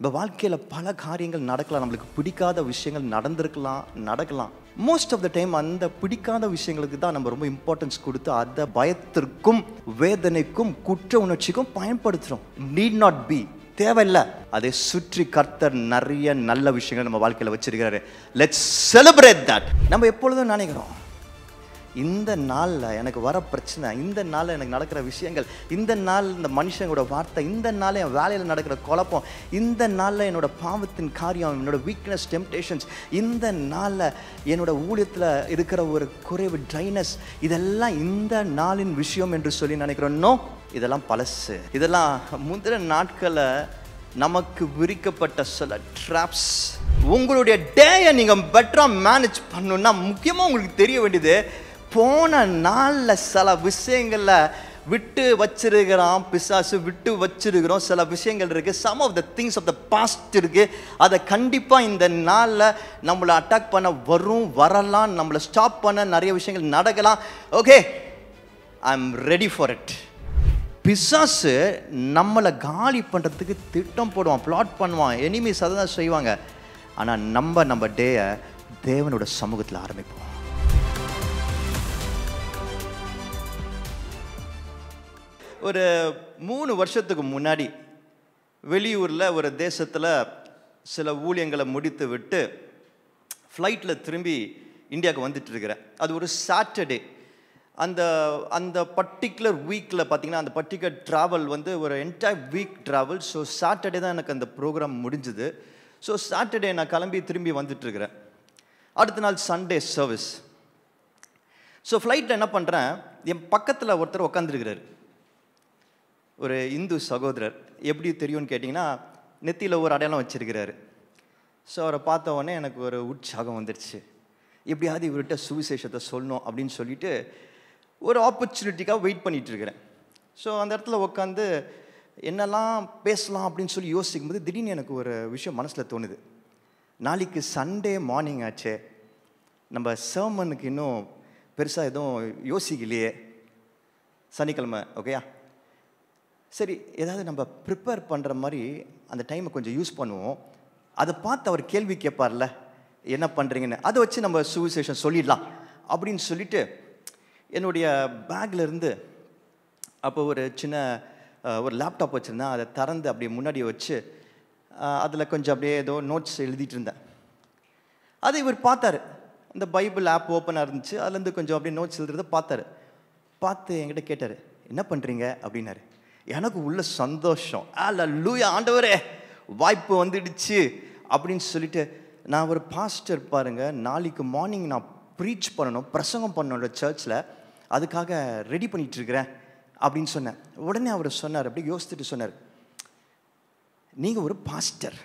இந்த வாழ்க்கையில் பல காரியங்கள் நடக்கலாம், நம்மளுக்கு பிடிக்காத விஷயங்கள் நடக்கலாம். மோஸ்ட் ஆஃப் த டைம் அந்த பிடிக்காத விஷயங்களுக்கு தான் நம்ம ரொம்ப இம்பார்ட்டன்ஸ் கொடுத்து அதை பயத்திற்கும் வேதனைக்கும் குற்ற உணர்ச்சிக்கும் பயன்படுத்துகிறோம். நீட் நாட் பி, தேவையில்லை. அதை சுற்றி கர்த்தர் நிறைய நல்ல விஷயங்கள் நம்ம வாழ்க்கையில் வச்சிருக்கிறாரு. Let's celebrate that. நம்ம எப்பொழுதும் நினைக்கிறோம், இந்த நாளில் எனக்கு வர பிரச்சனை, இந்த நாளில் எனக்கு நடக்கிற விஷயங்கள், இந்த நாள் இந்த மனுஷங்களோட வார்த்தை, இந்த நாளில் என் வேலையில் நடக்கிற குழப்பம், இந்த நாளில் என்னோடய பாவத்தின் காரியம், என்னோடய வீக்னஸ், டெம்டேஷன்ஸ், இந்த நாளில் என்னோட ஊழியத்தில் இருக்கிற ஒரு குறைவு, ட்ரைனஸ், இதெல்லாம் இந்த நாளின் விஷயம் என்று சொல்லி நினைக்கிறோம். நோ, இதெல்லாம் பழசு. இதெல்லாம் முந்தின நாட்களில் நமக்கு விரிக்கப்பட்ட சில ட்ராப்ஸ். உங்களுடைய டேயை நீங்கள் பெட்டராக மேனேஜ் பண்ணணுன்னா முக்கியமாக உங்களுக்கு தெரிய வேண்டியது, போன நாளில் சில விஷயங்களில் விட்டு வச்சிருக்கிறோம், பிசாசு விட்டு வச்சிருக்கிறோம். சில விஷயங்கள் இருக்குது, some of the things of the past இருக்குது. அதை கண்டிப்பாக இந்த நாளில் நம்மளை அட்டாக் பண்ண வரலாம், நம்மளை ஸ்டாப் பண்ண நிறைய விஷயங்கள் நடக்கலாம். Okay, I am ready for it. பிசாசு நம்மளை காலி பண்ணுறதுக்கு திட்டம் போடுவான், பிளாட் பண்ணுவான், எனிமீஸ் அதை தான் செய்வாங்க. ஆனால் நம்ம டேயை தேவனோட சமூகத்தில் ஆரம்பிப்போம். ஒரு 3 வருஷத்துக்கு முன்னாடி வெளியூரில் ஒரு தேசத்தில் சில ஊழியங்களை முடித்து விட்டு ஃப்ளைட்டில் திரும்பி இந்தியாவுக்கு வந்துட்டு இருக்கிறேன். அது ஒரு சாட்டர்டே. அந்த பர்டிகுலர் வீக்கில் பார்த்தீங்கன்னா, அந்த பர்டிகுலர் ட்ராவல் வந்து ஒரு entire week travel. So Saturday தான் எனக்கு அந்த ப்ரோக்ராம் முடிஞ்சுது. ஸோ சாட்டர்டே நான் கிளம்பி திரும்பி வந்துட்டுருக்கிறேன். அடுத்த நாள் சண்டே சர்வீஸ். ஸோ ஃப்ளைட்டில் என்ன பண்ணுறேன், என் பக்கத்தில் ஒருத்தர் உட்காந்துருக்கிறார், ஒரு இந்து சகோதரர். எப்படி தெரியும்னு கேட்டிங்கன்னா, நெத்தியில் ஒரு அடையாளம் வச்சுருக்கிறாரு. ஸோ அவரை பார்த்த உடனே எனக்கு ஒரு உற்சாகம் வந்துடுச்சு. எப்படியாவது இவர்கிட்ட சுவிசேஷத்தை சொல்லணும் அப்படின்னு சொல்லிட்டு ஒரு ஆப்பர்ச்சுனிட்டிக்காக வெயிட் பண்ணிகிட்டு இருக்கிறேன். ஸோ அந்த இடத்துல உட்காந்து என்னெல்லாம் பேசலாம் அப்படின்னு சொல்லி யோசிக்கும்போது திடீர்னு எனக்கு ஒரு விஷயம் மனசில் தோணுது. நாளைக்கு சண்டே மார்னிங் ஆச்சே, நம்ம சர்மனுக்கு இன்னும் பெருசாக எதுவும் யோசிக்கலையே, சனிக்கிழமை ஓகேயா, சரி ஏதாவது நம்ம ப்ரிப்பேர் பண்ணுற மாதிரி அந்த டைமை கொஞ்சம் யூஸ் பண்ணுவோம். அதை பார்த்து அவர் கேள்வி கேட்பார்ல, என்ன பண்ணுறீங்கன்னு, அதை வச்சு நம்ம சுவிசேஷம் சொல்லிடலாம் அப்படின்னு சொல்லிட்டு என்னுடைய பேக்கில் இருந்து அப்போ ஒரு சின்ன ஒரு லேப்டாப் வச்சுருந்தேன். அதை திறந்து அப்படியே முன்னாடி வச்சு அதில் கொஞ்சம் அப்படியே ஏதோ நோட்ஸ் எழுதிட்டு இருந்தேன். அதை இவர் பார்த்தாரு. இந்த பைபிள் ஆப் ஓப்பனாக இருந்துச்சு, அதுலேருந்து கொஞ்சம் அப்படியே நோட்ஸ் எழுதுறத பார்த்து என்கிட்ட கேட்டார், என்ன பண்ணுறீங்க அப்படின்னாரு. எனக்கு உள்ள சந்தோஷம், அல்லேலூயா ஆண்டவரே வாய்ப்பு வந்துடுச்சு அப்படின்னு சொல்லிட்டு, நான் ஒரு பாஸ்டர் பாருங்க, நாளைக்கு மார்னிங் நான் ப்ரீச் பண்ணணும், பிரசங்கம் பண்ணணும் சர்ச்சில், அதுக்காக ரெடி பண்ணிகிட்ருக்கிறேன் அப்படின்னு சொன்னேன். உடனே அவர் சொன்னார், அப்படி யோசிச்சுட்டு சொன்னார், நீங்கள் ஒரு பாஸ்டர்,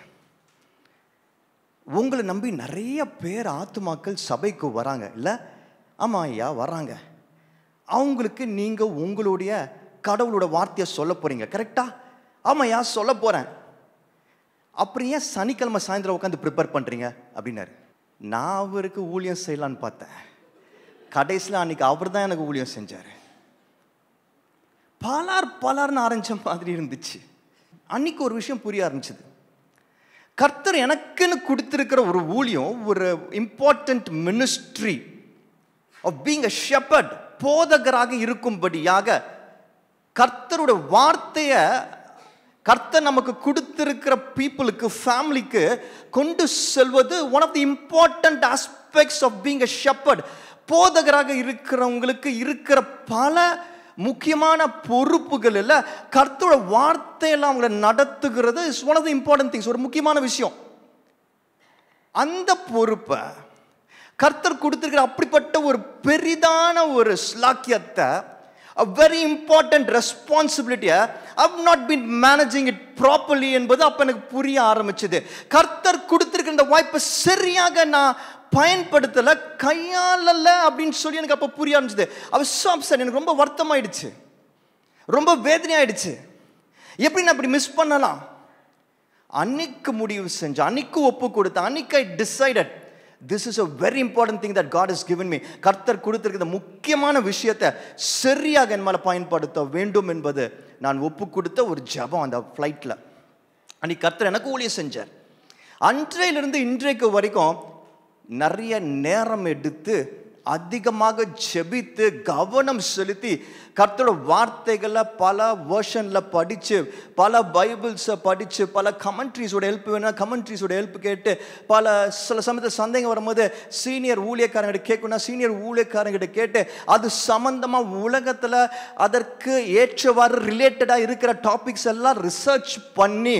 உங்களை நம்பி நிறைய பேர் ஆத்துமாக்கள் சபைக்கு வராங்க இல்லை? ஆமாம் ஐயா வராங்க. அவங்களுக்கு நீங்கள் உங்களுடைய கடவுளோட வார்த்தையை சொல்ல போகிறீங்க கரெக்டா? ஆமாம் ஐயா சொல்ல போகிறேன். அப்புறம் ஏன் சனிக்கிழமை சாயந்தரம் உட்காந்து ப்ரிப்பேர் பண்ணுறீங்க அப்படின்னாரு. நான் அவருக்கு ஊழியம் செய்யலான்னு பார்த்தேன். கடைசியில் அன்றைக்கி அவர் தான் எனக்கு ஊழியம் செஞ்சார். பலர்னு ஆரம்பித்த மாதிரி இருந்துச்சு. அன்றைக்கி ஒரு விஷயம் புரிய ஆரம்பிச்சுது. கர்த்தர் எனக்குன்னு கொடுத்துருக்கிற ஒரு ஊழியம், ஒரு important ministry of being a shepherd, போதகராக இருக்கும்படியாக கர்த்தரோட வார்த்தையை கர்த்தர் நமக்கு கொடுத்திருக்கிற பீப்புளுக்கு, ஃபேமிலிக்கு கொண்டு செல்வது one of the important aspects of being a shepherd. போதகராக இருக்கிறவங்களுக்கு இருக்கிற பல முக்கியமான பொறுப்புகள் இல்லை, கர்த்தரோட வார்த்தையெல்லாம் அவங்களை நடத்துகிறது is one of the important things, ஒரு முக்கியமான விஷயம். அந்த பொறுப்பை கர்த்தர் கொடுத்திருக்கிற அப்படிப்பட்ட ஒரு பெரிதான ஒரு ஸ்லாக்கியத்தை, a very important responsibility, I've not been managing it properly என்பது அப்போ எனக்கு புரிய ஆரம்பிச்சது. கர்த்தர் கொடுத்திருக்கிற இந்த வாய்ப்பை சரியாக நான் பயன்படுத்தலை, கையாளல அப்படின்னு சொல்லி எனக்கு அப்போ புரிய ஆரம்பிச்சது. அவர் சார் எனக்கு ரொம்ப வருத்தமாயிடுச்சு, ரொம்ப வேதனையாயிடுச்சு. எப்படி நான் இப்படி மிஸ் பண்ணலாம்? அன்னைக்கு முடிவு செஞ்சேன், அன்னைக்கு ஒப்பு கொடுத்தேன், அன்னைக்கு I decided this is a very important thing that God has given me. கர்த்தர் கொடுத்திருக்கிற முக்கியமான விஷயத்தை சரியாக என் மேலே பயன்படுத்த வேண்டும் என்பது நான் ஒப்பு கொடுத்த ஒரு ஜெபம் அந்த ஃப்ளைட்டில். அன்னைக்கு கர்த்தர் எனக்கு ஊழியம் செஞ்சார். அன்றையிலிருந்து இன்றைக்கு வரைக்கும் நிறைய நேரம் எடுத்து அதிகமாக ஜெபித்து கவனம் செலுத்தி கர்த்தரோட வார்த்தைகளை பல வெர்ஷன்ல படித்து, பல பைபிள்ஸை படித்து, பல கமெண்ட்ரிஸோட ஹெல்ப் வேணும்னா கமெண்ட்ரிஸோட ஹெல்ப் கேட்டு, சில சமயத்தில் சந்தேகம் வரும்போது சீனியர் ஊழியக்காரங்கிட்ட கேட்கணும்னா சீனியர் ஊழியக்காரங்கிட்ட கேட்டு, அது சம்பந்தமாக உலகத்தில் அதற்கு ஏற்றவாறு ரிலேட்டடாக இருக்கிற டாபிக்ஸ் எல்லாம் ரிசர்ச் பண்ணி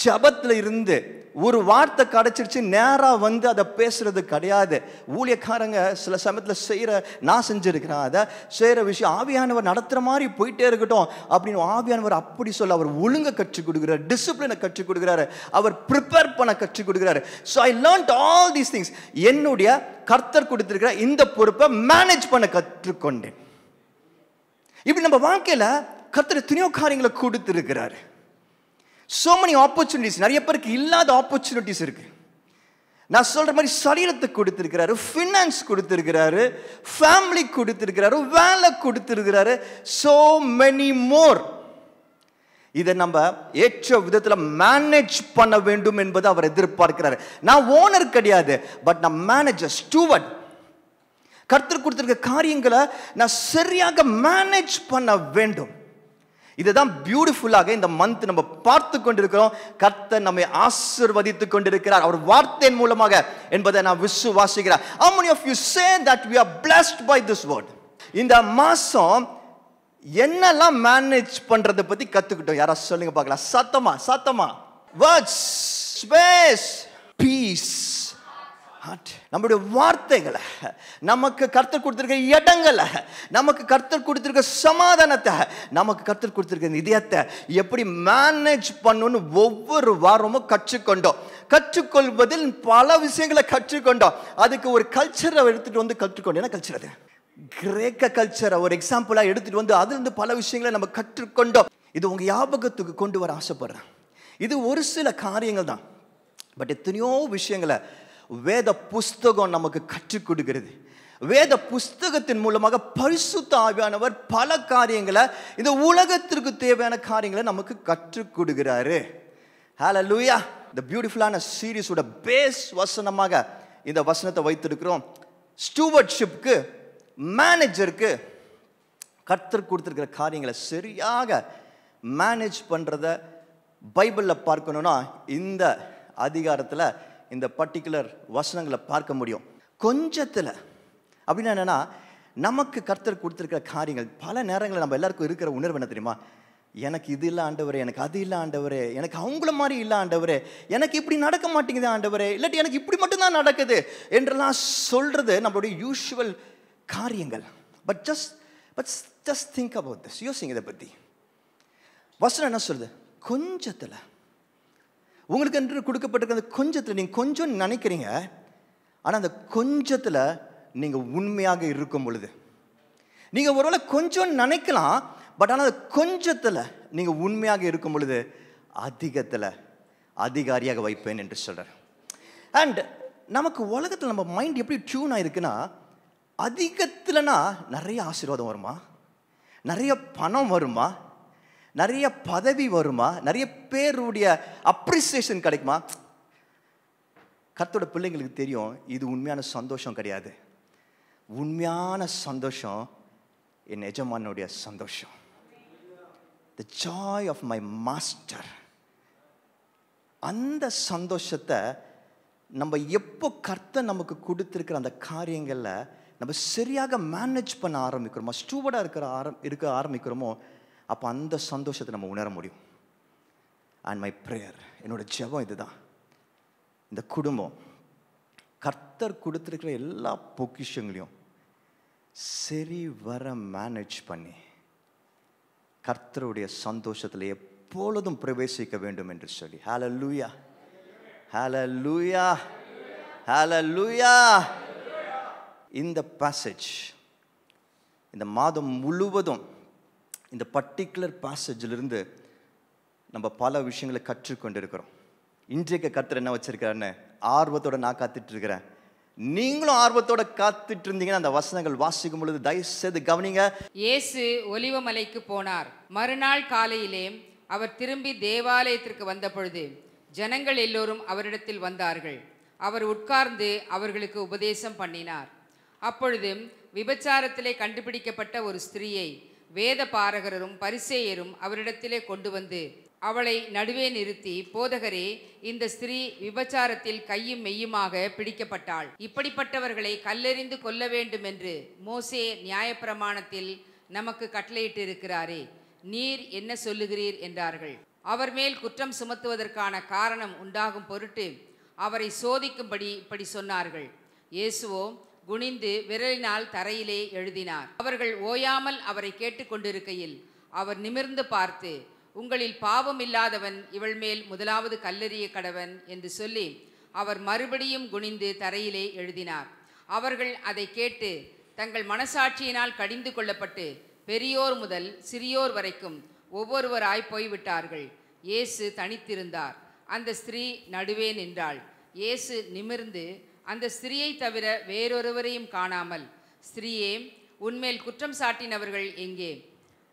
ஜபத்தில் இருந்து ஒரு வார்த்தை கிடைச்சிருச்சு நேராக வந்து அதை பேசுறது கிடையாது. ஊழியக்காரங்க சில சமயத்தில் நான் செஞ்சிருக்கிறேன், அதை செய்கிற விஷயம் ஆவியானவர் நடத்துகிற மாதிரி போயிட்டே இருக்கட்டும் அப்படின்னு ஆவியானவர் அப்படி சொல்ல அவர் ஒழுங்க கற்றுக் கொடுக்குறாரு, டிசிப்ளினை கற்றுக் கொடுக்குறாரு, அவர் ப்ரிப்பேர் பண்ண கற்றுக் கொடுக்குறாரு. So I learned all these things. என்னுடைய கர்த்தர் கொடுத்திருக்கிற இந்த பொறுப்பை மேனேஜ் பண்ண கற்றுக்கொண்டேன். இப்படி நம்ம வாழ்க்கையில் கர்த்தர் எத்தனையோ காரியங்களை கொடுத்திருக்கிறாரு. so many opportunities, நிறைய பேருக்கு இல்லாத ஆப்பர்ச்சுனிட்டிஸ் இருக்கு. நான் சொல்ற மாதிரி சரீரத்தை கொடுத்திருக்கிறாரு, ஃபினான்ஸ் கொடுத்திருக்கிறாரு, ஃபேமிலி கொடுத்திருக்கிறாரு, வேலை கொடுத்திருக்கிறாரு, so many more. இதை நம்ம ஏற்ற விதத்தில் மேனேஜ் பண்ண வேண்டும் என்பது அவர் எதிர்பார்க்கிறாரு. நான் ஓனர் கிடையாது, பட் நான் மேனேஜர், ஸ்டூவர்ட். கர்த்தர் கொடுத்திருக்க காரியங்களை நான் சரியாக மேனேஜ் பண்ண வேண்டும். இதுதான் பியூட்டிஃபுல்லாக இந்த மந்த் நம்ம பார்த்து கொண்டிருக்கிறோம். கர்த்தர் நம்மை ஆசீர்வதித்துக் கொண்டிருக்கிறார் அவர் வார்த்தையின் மூலமாக என்பதை நான் விசுவாசிக்கிறேன். How many of you say that we are blessed by this word? இந்த மாசம் என்னெல்லாம் மேனேஜ் பண்றதை பத்தி கத்துக்கிட்டோம்? யாராவது சொல்லுங்க பார்க்கலாம். சத்தமா. Words, space, peace. நம்முடைய வார்த்தைகளை, நமக்கு கர்த்தர் கொடுத்திருக்க இடங்களை, நமக்கு கர்த்தர் கொடுத்திருக்க சமாதானத்தை, நமக்கு கர்த்தர் கொடுத்திருக்க இதயத்தை எப்படி மேனேஜ் பண்ணணும்னு ஒவ்வொரு வாரமும் கற்றுக்கொண்டோம். கற்றுக்கொள்வதில் பல விஷயங்களை கற்றுக்கொண்டோம். அதுக்கு ஒரு கல்ச்சரை எடுத்துட்டு வந்து கற்றுக்கொண்டோம். என்ன கல்ச்சர் அது? கிரேக்க கல்ச்சரை ஒரு எக்ஸாம்பிளா எடுத்துட்டு வந்து அதிலிருந்து பல விஷயங்களை நம்ம கற்றுக்கொண்டோம். இது உங்க ஞாபகத்துக்கு கொண்டு வர ஆசைப்படுறேன். இது ஒரு சில காரியங்கள் தான், பட் எத்தனையோ விஷயங்களை வேத புஸ்தகம் நமக்கு கற்றுக் கொடுக்கிறது. வேத புஸ்தகத்தின் மூலமாக பரிசுத்த ஆவியானவர் பல காரியங்களை, இந்த உலகத்திற்கு தேவையான காரியங்களை நமக்கு கற்றுக் கொடுக்கிறாரு. ஹல்லேலூயா. இந்த பியூட்டிஃபுல்லான சீரிஸோட பேஸ் வசனமாக இந்த வசனத்தை வைத்திருக்கிறோம். ஸ்டூவர்ட்ஷிப்க்கு, மேனேஜருக்கு கர்த்தர் கொடுத்திருக்கிற காரியங்களை சரியாக மேனேஜ் பண்றத பைபிளில் பார்க்கணும்னா இந்த அதிகாரத்தில் இந்த பர்டிகுலர் வசனங்களை பார்க்க முடியும். கொஞ்சத்தில் அப்படின்னா என்னன்னா, நமக்கு கர்த்தர் கொடுத்திருக்கிற காரியங்கள் பல நேரங்களில் நம்ம எல்லாருக்கும் இருக்கிற உணர்வு என்ன தெரியுமா? எனக்கு இது இல்லை ஆண்டவரே, எனக்கு அது இல்லை ஆண்டவரே, எனக்கு அவங்கள மாதிரி இல்லை ஆண்டவரே, எனக்கு இப்படி நடக்க மாட்டேங்குது ஆண்டவரே, இல்லாட்டி எனக்கு இப்படி மட்டும்தான் நடக்குது என்றெல்லாம் சொல்றது நம்மளுடைய யூஷுவல் காரியங்கள். But just think about this. யோசிங்க இதை பற்றி. வசனம் என்ன சொல்லுது? கொஞ்சத்தில் உங்களுக்கு என்று கொடுக்கப்பட்டிருக்க அந்த கொஞ்சத்தில் நீங்கள் கொஞ்சம் நினைக்கிறீங்க, ஆனால் அந்த கொஞ்சத்தில் நீங்கள் உண்மையாக இருக்கும் பொழுது, நீங்கள் ஒருவேளை கொஞ்சம் நினைக்கலாம், பட் ஆனால் அந்த கொஞ்சத்தில் நீங்கள் உண்மையாக இருக்கும் பொழுது அதிகத்தில் அதிகாரியாக வைப்பேன் என்று சொல்கிறார். அண்ட் நமக்கு உலகத்தில் நம்ம மைண்ட் எப்படி டியூன் ஆகிருக்குன்னா, அதிகத்தில்னா நிறைய ஆசீர்வாதம் வருமா, நிறைய பணம் வருமா, நிறைய பதவி வருமா, நிறைய பேருடைய அப்ரிசியேஷன் கிடைக்குமா? கர்த்தரோட பிள்ளைங்களுக்கு தெரியும் இது உண்மையான சந்தோஷம் கிடையாது. உண்மையான சந்தோஷம் என் எஜமானுடைய சந்தோஷம். The joy of my master. அந்த சந்தோஷத்தை நம்ம எப்போ கர்த்தர் நமக்கு கொடுத்திருக்கிற அந்த காரியங்களில் நம்ம சரியாக மேனேஜ் பண்ண ஆரம்பிக்கிறோமோ, ஸ்டூவர்டாக இருக்க ஆரம்பிக்கிறோமோ, அப்போ அந்த சந்தோஷத்தை நம்ம உணர முடியும். அண்ட் மை ப்ரேயர், என்னோட ஜெபம் இதுதான். இந்த குடும்பம் கர்த்தர் கொடுத்துருக்கிற எல்லா பொக்கிஷங்களையும் சரி வர மேனேஜ் பண்ணி கர்த்தருடைய சந்தோஷத்தில் எப்பொழுதும் பிரவேசிக்க வேண்டும் என்று சொல்லி. ஹல்லேலூயா, ஹல்லேலூயா, ஹல்லேலூயா. இந்த பேசேஜ் இந்த மாதம் முழுவதும் இந்த பர்டிகுலர் பேசேஜிலிருந்து நம்ம பல விஷயங்களை கற்றுக்கொண்டிருக்கிறோம். இன்றைக்கு கர்த்தர் என்ன வச்சிருக்காருன்னு ஆர்வத்தோட நான் காத்துட்டு இருக்கிறேன். நீங்களும் ஆர்வத்தோட காத்துட்டு இருந்தீங்கன்னா அந்த வசனங்கள் வாசிக்கும் பொழுது தயவு செய்து கவனிங்க. இயேசு ஒலிவமலைக்கு போனார். மறுநாள் காலையிலே அவர் திரும்பி தேவாலயத்திற்கு வந்தபொழுது ஜனங்கள் எல்லோரும் அவரிடத்தில் வந்தார்கள். அவர் உட்கார்ந்து அவர்களுக்கு உபதேசம் பண்ணினார். அப்பொழுது விபச்சாரத்திலே கண்டுபிடிக்கப்பட்ட ஒரு ஸ்திரீயை வேத பாரகரும் பரிசேயரும் அவரிடத்திலே கொண்டு வந்து அவளை நடுவே நிறுத்தி, போதகரே, இந்த ஸ்திரீ விபச்சாரத்தில் கையும் மெய்யுமாக பிடிக்கப்பட்டாள். இப்படிப்பட்டவர்களை கல்லெறிந்து கொல்ல வேண்டும் என்று மோசே நியாயப்பிரமாணத்தில் நமக்கு கட்டளையிட்டு இருக்கிறாரே, நீர் என்ன சொல்லுகிறீர் என்றார்கள். அவர் மேல் குற்றம் சுமத்துவதற்கான காரணம் உண்டாகும் பொருட்டு அவரை சோதிக்கும்படி இப்படி சொன்னார்கள். இயேசுவோ குனிந்து விரலினால் தரையிலே எழுதினார். அவர்கள் ஓயாமல் அவரை கேட்டுக்கொண்டிருக்கையில் அவர் நிமிர்ந்து பார்த்து, உங்களில் பாவம் இல்லாதவன் இவள் மேல் முதலாவது கல்லெறிய கடவன் என்று சொல்லி அவர் மறுபடியும் குனிந்து தரையிலே எழுதினார். அவர்கள் அதை கேட்டு தங்கள் மனசாட்சியினால் கடிந்து கொள்ளப்பட்டு பெரியோர் முதல் சிறியோர் வரைக்கும் ஒவ்வொருவராய் போய்விட்டார்கள். இயேசு தனித்திருந்தார். அந்த ஸ்திரீ நடுவே நின்றாள். இயேசு நிமிர்ந்து அந்த ஸ்திரீயை தவிர வேறொருவரையும் காணாமல், ஸ்திரீயே, உன்மேல் குற்றம் சாட்டினவர்கள் எங்கே?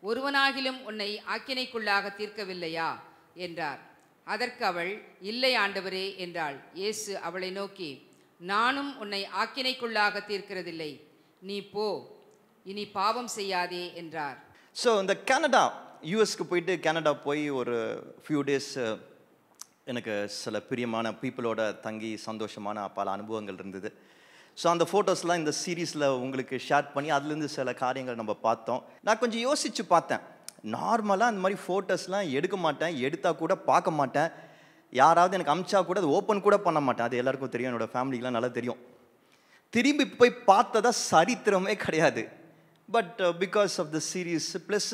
ஒருவனாகிலும் உன்னை ஆக்கினைக்குள்ளாக தீர்க்கவில்லையா என்றார். அதற்கு அவள், இல்லை ஆண்டவரே என்றாள். இயேசு அவளை நோக்கி, நானும் உன்னை ஆக்கினைக்குள்ளாக தீர்க்கிறதில்லை, நீ போ, இனி பாவம் செய்யாதே என்றார். ஸோ இந்த கனடா, யூஎஸ்க்கு போயிட்டு கனடா போய் ஒரு ஃபியூ டேஸ் எனக்கு சில பிரியமான பீப்புளோட தங்கி சந்தோஷமான பல அனுபவங்கள் இருந்தது. ஸோ அந்த ஃபோட்டோஸ்லாம் இந்த சீரீஸில் உங்களுக்கு ஷேர் பண்ணி அதுலேருந்து சில காரியங்கள் நம்ம பார்த்தோம். நான் கொஞ்சம் யோசித்து பார்த்தேன். நார்மலாக அந்த மாதிரி ஃபோட்டோஸ்லாம் எடுக்க மாட்டேன், எடுத்தால் கூட பார்க்க மாட்டேன், யாராவது எனக்கு அமிச்சா கூட அது ஓப்பன் கூட பண்ண மாட்டேன். அது எல்லாருக்கும் தெரியும், என்னோடய ஃபேமிலிக்கெலாம் நல்லா தெரியும். திரும்பி போய் பார்த்ததா சரித்திரமே கிடையாது. But because of the series plus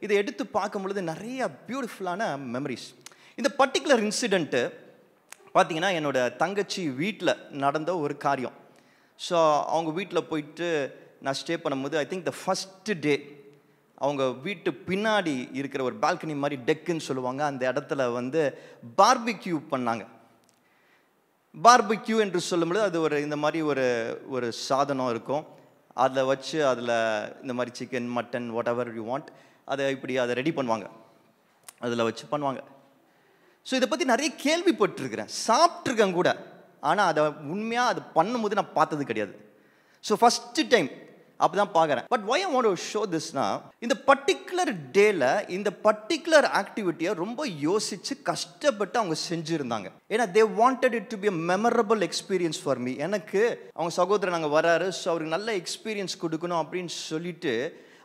இதை எடுத்து பார்க்கும் பொழுது நிறைய பியூட்டிஃபுல்லான மெமரிஸ். இந்த பர்டிகுலர் இன்சிடெண்ட்டு பார்த்திங்கன்னா என்னோடய தங்கச்சி வீட்டில் நடந்த ஒரு காரியம். ஸோ அவங்க வீட்டில் போயிட்டு நான் ஸ்டே பண்ணும்போது, I think the first day அவங்க வீட்டு பின்னாடி இருக்கிற ஒரு பால்கனி மாதிரி டெக்குன்னு சொல்லுவாங்க, அந்த இடத்துல வந்து பார்பிக்யூ பண்ணாங்க. பார்பிக்யூ என்று சொல்லும்போது அது ஒரு இந்த மாதிரி ஒரு சாதனம் இருக்கும், அதில் வச்சு அதில் இந்த மாதிரி chicken mutton what ever you want அதை ரெடி பண்ணுவாங்க, அதில் வச்சு பண்ணுவாங்க. ஸோ இதை பற்றி நிறைய கேள்விப்பட்டிருக்கிறேன், சாப்பிட்ருக்கேன் கூட, ஆனால் அதை உண்மையாக அது பண்ணும்போது நான் பார்த்தது கிடையாது. ஸோ ஃபஸ்ட்டு டைம் அப்போ தான் பார்க்குறேன். But why I want to show திஸ்னா, இந்த பர்டிகுலர் டேல இந்த பர்டிகுலர் ஆக்டிவிட்டியை ரொம்ப யோசித்து கஷ்டப்பட்டு அவங்க செஞ்சுருந்தாங்க. ஏன்னா they wanted it to be a memorable experience for me. எனக்கு அவங்க சகோதரன் அங்கே வராரு, ஸோ அவருக்கு நல்ல எக்ஸ்பீரியன்ஸ் கொடுக்கணும் அப்படின்னு சொல்லிட்டு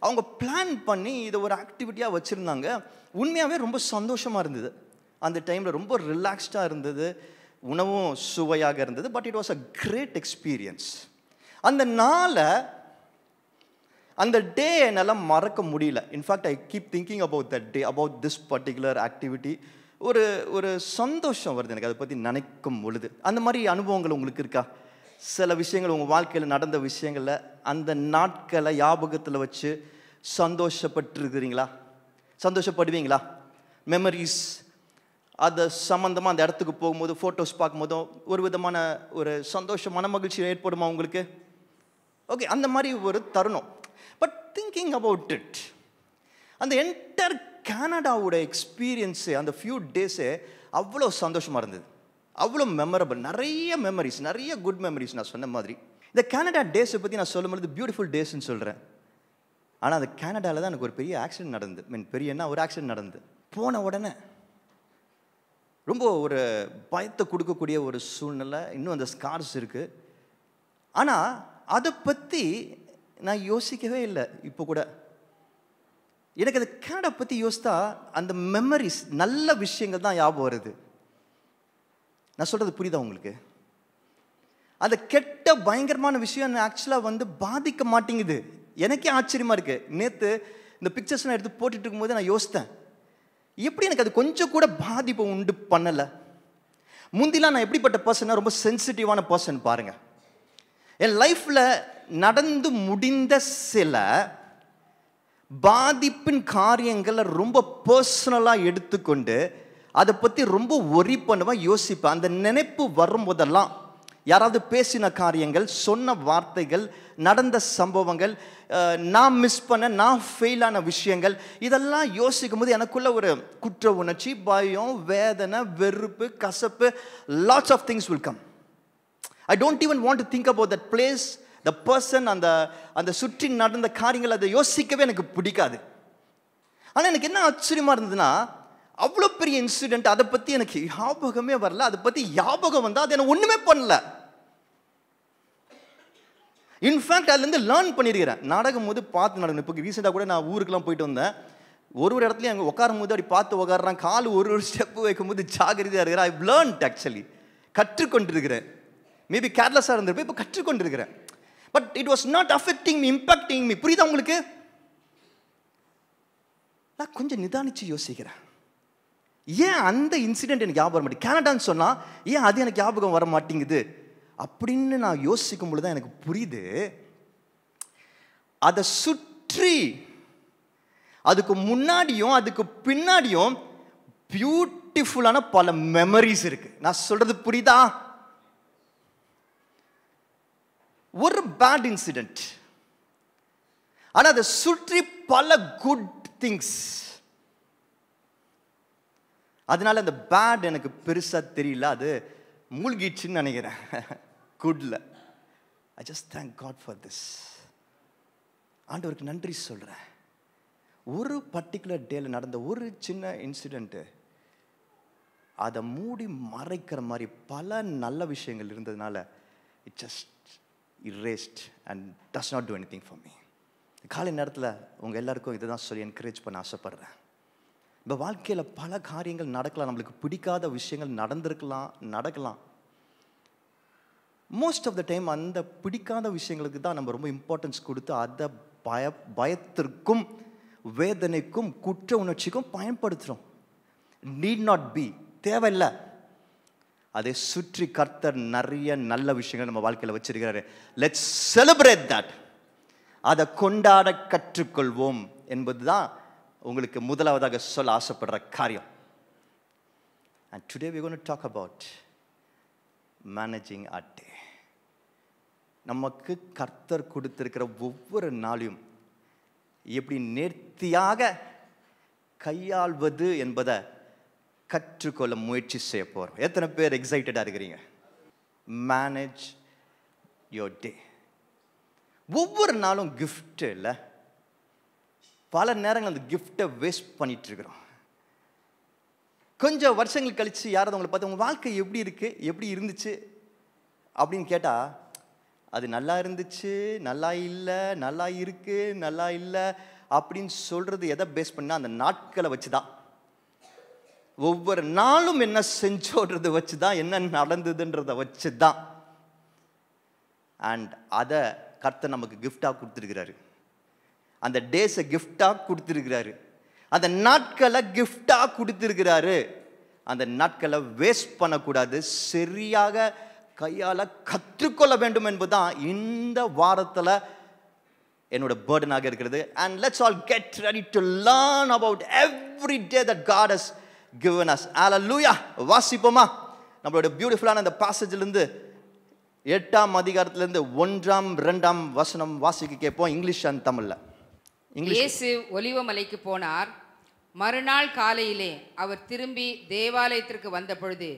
அவங்க பிளான் பண்ணி இதை ஒரு ஆக்டிவிட்டியாக வச்சுருந்தாங்க. உண்மையாகவே ரொம்ப சந்தோஷமாக இருந்தது. அந்த டைமில் ரொம்ப ரிலாக்ஸ்டாக இருந்தது, உணவும் சுவையாக இருந்தது. But it was a great experience. அந்த நாளை, அந்த டே என்னால் மறக்க முடியல. In fact I keep thinking about that day, about this particular activity. ஒரு சந்தோஷம் வருது எனக்கு அதை பற்றி நினைக்கும் பொழுது. அந்த மாதிரி அனுபவங்கள் உங்களுக்கு இருக்கா? சில விஷயங்கள் உங்கள் வாழ்க்கையில் நடந்த விஷயங்களில் அந்த நாட்களை ஞாபகத்தில் வச்சு சந்தோஷப்பட்டுருக்கிறீங்களா? சந்தோஷப்படுவீங்களா? மெமரிஸ் அது சம்மந்தமாக அந்த இடத்துக்கு போகும்போது ஃபோட்டோஸ் பார்க்கும்போதும் ஒரு விதமான ஒரு சந்தோஷம், மன மகிழ்ச்சி ஏற்படுமா உங்களுக்கு? ஓகே, அந்த மாதிரி ஒரு தருணம். பட் திங்கிங் அபவுட் இட், அந்த என்டையர் கனடாவோட எக்ஸ்பீரியன்ஸு அந்த ஃபியூ டேஸு அவ்வளோ சந்தோஷமாக இருந்தது, அவ்வளோ மெமரபிள், நிறைய மெமரிஸ், நிறைய குட் மெமரிஸ். நான் சொன்ன மாதிரி இந்த கனடா டேஸை பற்றி நான் சொல்லும்போது பியூட்டிஃபுல் டேஸ்ன்னு சொல்கிறேன். ஆனால் அந்த கனடாவில் தான் எனக்கு ஒரு பெரிய ஆக்சிடென்ட் நடந்தது. ஒரு ஆக்சிடென்ட் நடந்தது. போன உடனே ரொம்ப ஒரு பயத்தை கொடுக்கக்கூடிய ஒரு சூழ்நிலை, இன்னும் அந்த ஸ்கார்ஸ் இருக்குது. ஆனால் அதை பற்றி நான் யோசிக்கவே இல்லை. இப்போ கூட எனக்கு அந்த கனடா பற்றி யோசித்தா அந்த மெமரிஸ், நல்ல விஷயங்கள் தான் ஞாபகம் வருது. நான் சொல்கிறது புரியுதா உங்களுக்கு? அந்த கெட்ட பயங்கரமான விஷயம் ஆக்சுவலாக வந்து பாதிக்க மாட்டேங்குது. எனக்கே ஆச்சரியமாக இருக்குது. நேற்று இந்த பிக்சர்ஸ்லாம் எடுத்து போட்டுட்டு இருக்கும்போது நான் யோசித்தேன், எப்படி எனக்கு அது கொஞ்சம் கூட பாதிப்பை உண்டு பண்ணலை. முந்திலாம் நான் எப்படிப்பட்ட பர்சன், ரொம்ப சென்சிட்டிவான பர்சன் பாருங்கள். என் லைஃப்பில் நடந்து முடிந்த சில பாதிப்பின் காரியங்களை ரொம்ப பர்சனலாக எடுத்துக்கொண்டு அதை பற்றி ரொம்ப ஒரி பண்ணுவேன், யோசிப்பேன். அந்த நினைப்பு வரும்போதெல்லாம் யாராவது பேசின காரியங்கள், சொன்ன வார்த்தைகள், நடந்த சம்பவங்கள், நான் மிஸ் பண்ண, நான் ஃபெயிலான விஷயங்கள், இதெல்லாம் யோசிக்கும் போது எனக்குள்ள ஒரு குற்ற உணர்ச்சி, பயம், வேதனை, வெறுப்பு, கசப்பு, lots of things will come. I don't even want to think about that place, the person, அந்த சுற்றி நடந்த காரியங்கள், அதை யோசிக்கவே எனக்கு பிடிக்காது. ஆனால் எனக்கு என்ன ஆச்சரியமாக இருந்ததுன்னா, அவ்வளோ பெரிய இன்சிடென்ட், அதை பற்றி எனக்கு ஞாபகமே வரல. அதை பற்றி ஞாபகம் வந்தால் அது எனக்கு ஒன்றுமே பண்ணல. இன்ஃபேக்ட் அதுலேருந்து லேர்ன் பண்ணியிருக்கிறேன். நாடகம் போது பார்த்து நடக்கணும். இப்போ ரீசெண்டாக கூட நான் ஊருக்கெல்லாம் போயிட்டு வந்தேன். ஒரு இடத்துலையும் அங்கே உட்காரும் போது அப்படி பார்த்து உட்காடுறான், கால் ஒரு ஸ்டெப்பு வைக்கும்போது ஜாகிரதையாக இருக்கிறேன். ஐ லேர்ன்ட், ஆக்சுவலி கற்றுக்கொண்டிருக்கிறேன். மேபி கேர்லெஸ்ஸாக இருந்திருப்பேன், இப்போ கற்றுக்கொண்டிருக்கிறேன். But it was not affecting me, impacting me. புரியுதா உங்களுக்கு? நான் கொஞ்சம் நிதானிச்சு யோசிக்கிறேன். ஏன் அந்த இன்சிடென்ட் எனக்கு ஞாபகம் வர மாட்டேங்குது? கனடான்னு சொன்னால் ஏன் அது எனக்கு ஞாபகம் வர மாட்டேங்குது அப்படின்னு நான் யோசிக்கும் பொழுது தான் எனக்கு புரியுது, அதை சுற்றி அதுக்கு முன்னாடியும் அதுக்கு பின்னாடியும் பியூட்டிஃபுல்லான பல மெமரிஸ் இருக்கு. நான் சொல்றது புரியுதா? ஒரு பேட் இன்சிடென்ட், ஆனால் அதை சுற்றி பல குட் திங்ஸ். அதனால அந்த பேட் எனக்கு பெருசா தெரியல, அது மூழ்கிடுச்சுன்னு நினைக்கிறேன் குட்ல. I just thank God for this. ஆண்டவருக்கு நன்றி சொல்றேன். ஒரு பர்டிகுலர் டேல நடந்த ஒரு சின்ன இன்சிடென்ட் அதை மூடி மறைக்கிற மாதிரி பல நல்ல விஷயங்கள் இருந்ததுனால it just erased and does not do anything for me. காலை நேரத்தில் உங்கள் எல்லாருக்கும் இதை தான் சொல்லி என்கரேஜ் பண்ண ஆசைப்படுறேன். இப்போ வாழ்க்கையில் பல காரியங்கள் நடக்கலாம், நம்மளுக்கு பிடிக்காத விஷயங்கள் நடக்கலாம். மோஸ்ட் ஆஃப் த டைம் அந்த பிடிக்காத விஷயங்களுக்கு தான் நம்ம ரொம்ப இம்பார்ட்டன்ஸ் கொடுத்து அதை பயத்திற்கும் வேதனைக்கும் குற்ற உணர்ச்சிக்கும் பயன்படுத்துகிறோம். நீட் நாட் பி, தேவையில்லை. அதை சுற்றி கர்த்தர் நிறைய நல்ல விஷயங்கள் நம்ம வாழ்க்கையில் வச்சிருக்கிறாரு. Let's celebrate that. அதை கொண்டாட கற்றுக்கொள்வோம் என்பதுதான் உங்களுக்கு முதலாவதாக சொல்ல ஆசைப்படுற காரியம். And today we're going to talk about managing our day. நமக்கு கர்த்தர் கொடுத்திருக்கிற ஒவ்வொரு நாளையும் எப்படி நேர்த்தியாக கையாள்வது என்பதை கற்றுக்கொள்ள முயற்சி செய்ய போறோம். எத்தனை பேர் எக்ஸைட்டடா இருக்கிறீங்க? Manage your day. ஒவ்வொரு நாளும் கிஃப்ட் இல்லை, பல நேரங்கள் அந்த கிஃப்டை வேஸ்ட் பண்ணிட்டு இருக்கிறோம். கொஞ்சம் வருஷங்கள் கழிச்சு யாராவது உங்களை பார்த்து உங்கள் வாழ்க்கை எப்படி இருக்கு, எப்படி இருந்துச்சு அப்படின்னு கேட்டால் அது நல்லா இருந்துச்சு, நல்லா இல்லை, நல்லா இருக்கு, நல்லா இல்லை அப்படின்னு சொல்றது எதை பேஸ் பண்ணால் அந்த நாட்களை வச்சு தான். ஒவ்வொரு நாளும் என்ன செஞ்சோன்றதை வச்சு தான், என்ன நடந்ததுன்றதை வச்சு தான். அண்ட் அதை கர்த்தர் நமக்கு கிஃப்டாக கொடுத்துருக்கிறாரு. அந்த டேஸை கிஃப்டாக கொடுத்துருக்கிறாரு, அந்த நாட்களை கிஃப்டாக கொடுத்துருக்கிறாரு. அந்த நாட்களை வேஸ்ட் பண்ணக்கூடாது, சரியாக கையால் கற்றுக்கொள்ள வேண்டும் என்பதுதான் இந்த வாரத்தில் என்னோட பர்டனாக இருக்கிறது. And let's all get ready to learn about every day that God has given us. Hallelujah. வாசிப்போமா? நம்மளோட பியூட்டிஃபுல்லான அந்த பாசேஜிலிருந்து 8ஆம் அதிகாரத்திலிருந்து 1ஆம் 2ஆம் வசனம் வாசிக்க கேட்போம். இங்கிலீஷ் அண்ட் தமிழ்ல. இயேசு ஒலிவமலைக்கு போனார். மறுநாள் காலையிலே அவர் திரும்பி தேவாலயத்திற்கு வந்த பொழுது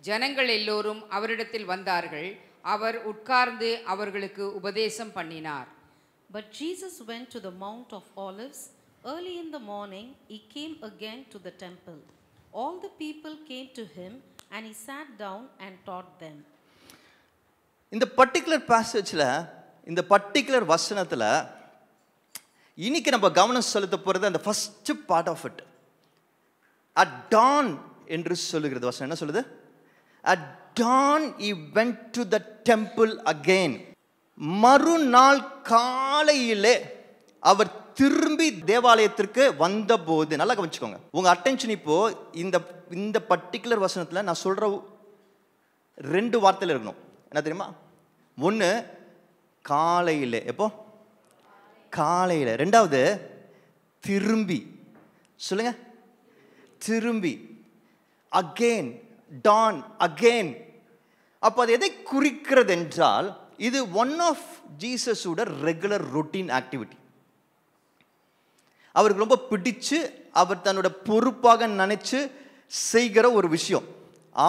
ஜனங்கள் எல்லோரும் அவரிடத்தில் வந்தார்கள். அவர் உட்கார்ந்து அவர்களுக்கு உபதேசம் பண்ணினார். But Jesus went to the Mount of Olives. Early in the morning he came again to the temple. All the people came to him and he sat down and taught them. இந்த particular பாசேஜ்ல, இந்த particular வசனத்துல இன்னைக்கு நம்ம கவனம் செலுத்த போறது அந்த first part of it. At dawn என்று சொல்லுகிறது வசனம். என்ன சொல்லுது? At dawn he went to the temple again. மறுநாள் காலையிலே அவர் திரும்பி தேவாலயத்திற்கு வந்தபோது. நல்லா கவனிச்சுக்கோங்க, உங்க அட்டென்ஷன் இப்போ இந்த பர்டிகுலர் வசனத்துல நான் சொல்ற 2 வார்த்தையில இருக்கணும். என்ன தெரியுமா? ஒன்று காலையிலே. எப்போ? காலையில. 2வது திரும்பி. சொல்லுங்க, திரும்பி. Again, done, again. அப்போ அது எதை குறிக்கிறது என்றால், இது ஒன் ஆஃப் ஜீசஸோட ரெகுலர் ரொட்டீன் ஆக்டிவிட்டி. அவருக்கு ரொம்ப பிடிச்சு அவர் தன்னோட பொறுப்பாக நினைச்சு செய்கிற ஒரு விஷயம்.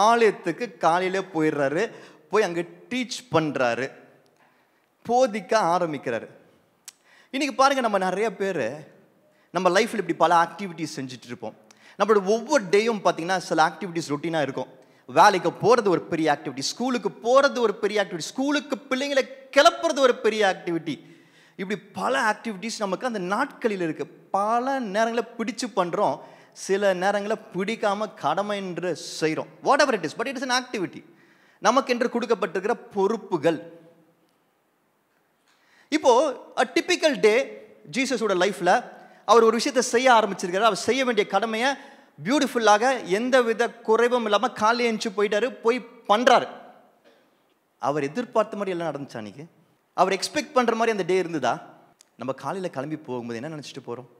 ஆலயத்துக்கு காலையில போயிடுறாரு, போய் அங்கே டீச் பண்றாரு, போதிக்க ஆரம்பிக்கிறாரு. இன்னைக்கு பாருங்க, நம்ம நிறைய பேர் நம்ம லைஃப்ல இப்படி பல ஆக்டிவிட்டிஸ் செஞ்சுட்டு இருப்போம். நம்மளோட ஒவ்வொரு டேயும் பார்த்தீங்கன்னா சில ஆக்டிவிட்டிஸ் ரொட்டீனாக இருக்கும். வேலைக்கு போகிறது ஒரு பெரிய ஆக்டிவிட்டி, ஸ்கூலுக்கு போகிறது ஒரு பெரிய ஆக்டிவிட்டி, ஸ்கூலுக்கு பிள்ளைங்களை கிளப்புறது ஒரு பெரிய ஆக்டிவிட்டி. இப்படி பல ஆக்டிவிட்டிஸ் நமக்கு அந்த நாட்களில் இருக்கு. பல நேரங்களில் பிடிச்சு பண்ணுறோம், சில நேரங்களில் பிடிக்காம கடமை என்று செய்கிறோம். What ever it is, but it is an activity. நமக்கு என்று கொடுக்கப்பட்டிருக்கிற பொறுப்புகள். இப்போ a typical day ஜீசஸோட லைஃப்ல அவர் ஒரு விஷயத்தை செய்ய ஆரம்பிச்சிருக்காரு. அவர் செய்ய வேண்டிய கடமையை பியூட்டிஃபுல்லாக எந்த வித குறைவும் இல்லாமல் காலையில் எழுந்து போயிட்டாரு, போய் பண்றாரு. அவர் எதிர்பார்த்த மாதிரி எல்லாம் நடந்துச்சா? அன்னைக்கு அவர் எக்ஸ்பெக்ட் பண்ற மாதிரி அந்த டே இருந்ததா? நம்ம காலையில் கிளம்பி போகும்போது என்ன நினச்சிட்டு போகிறோம்?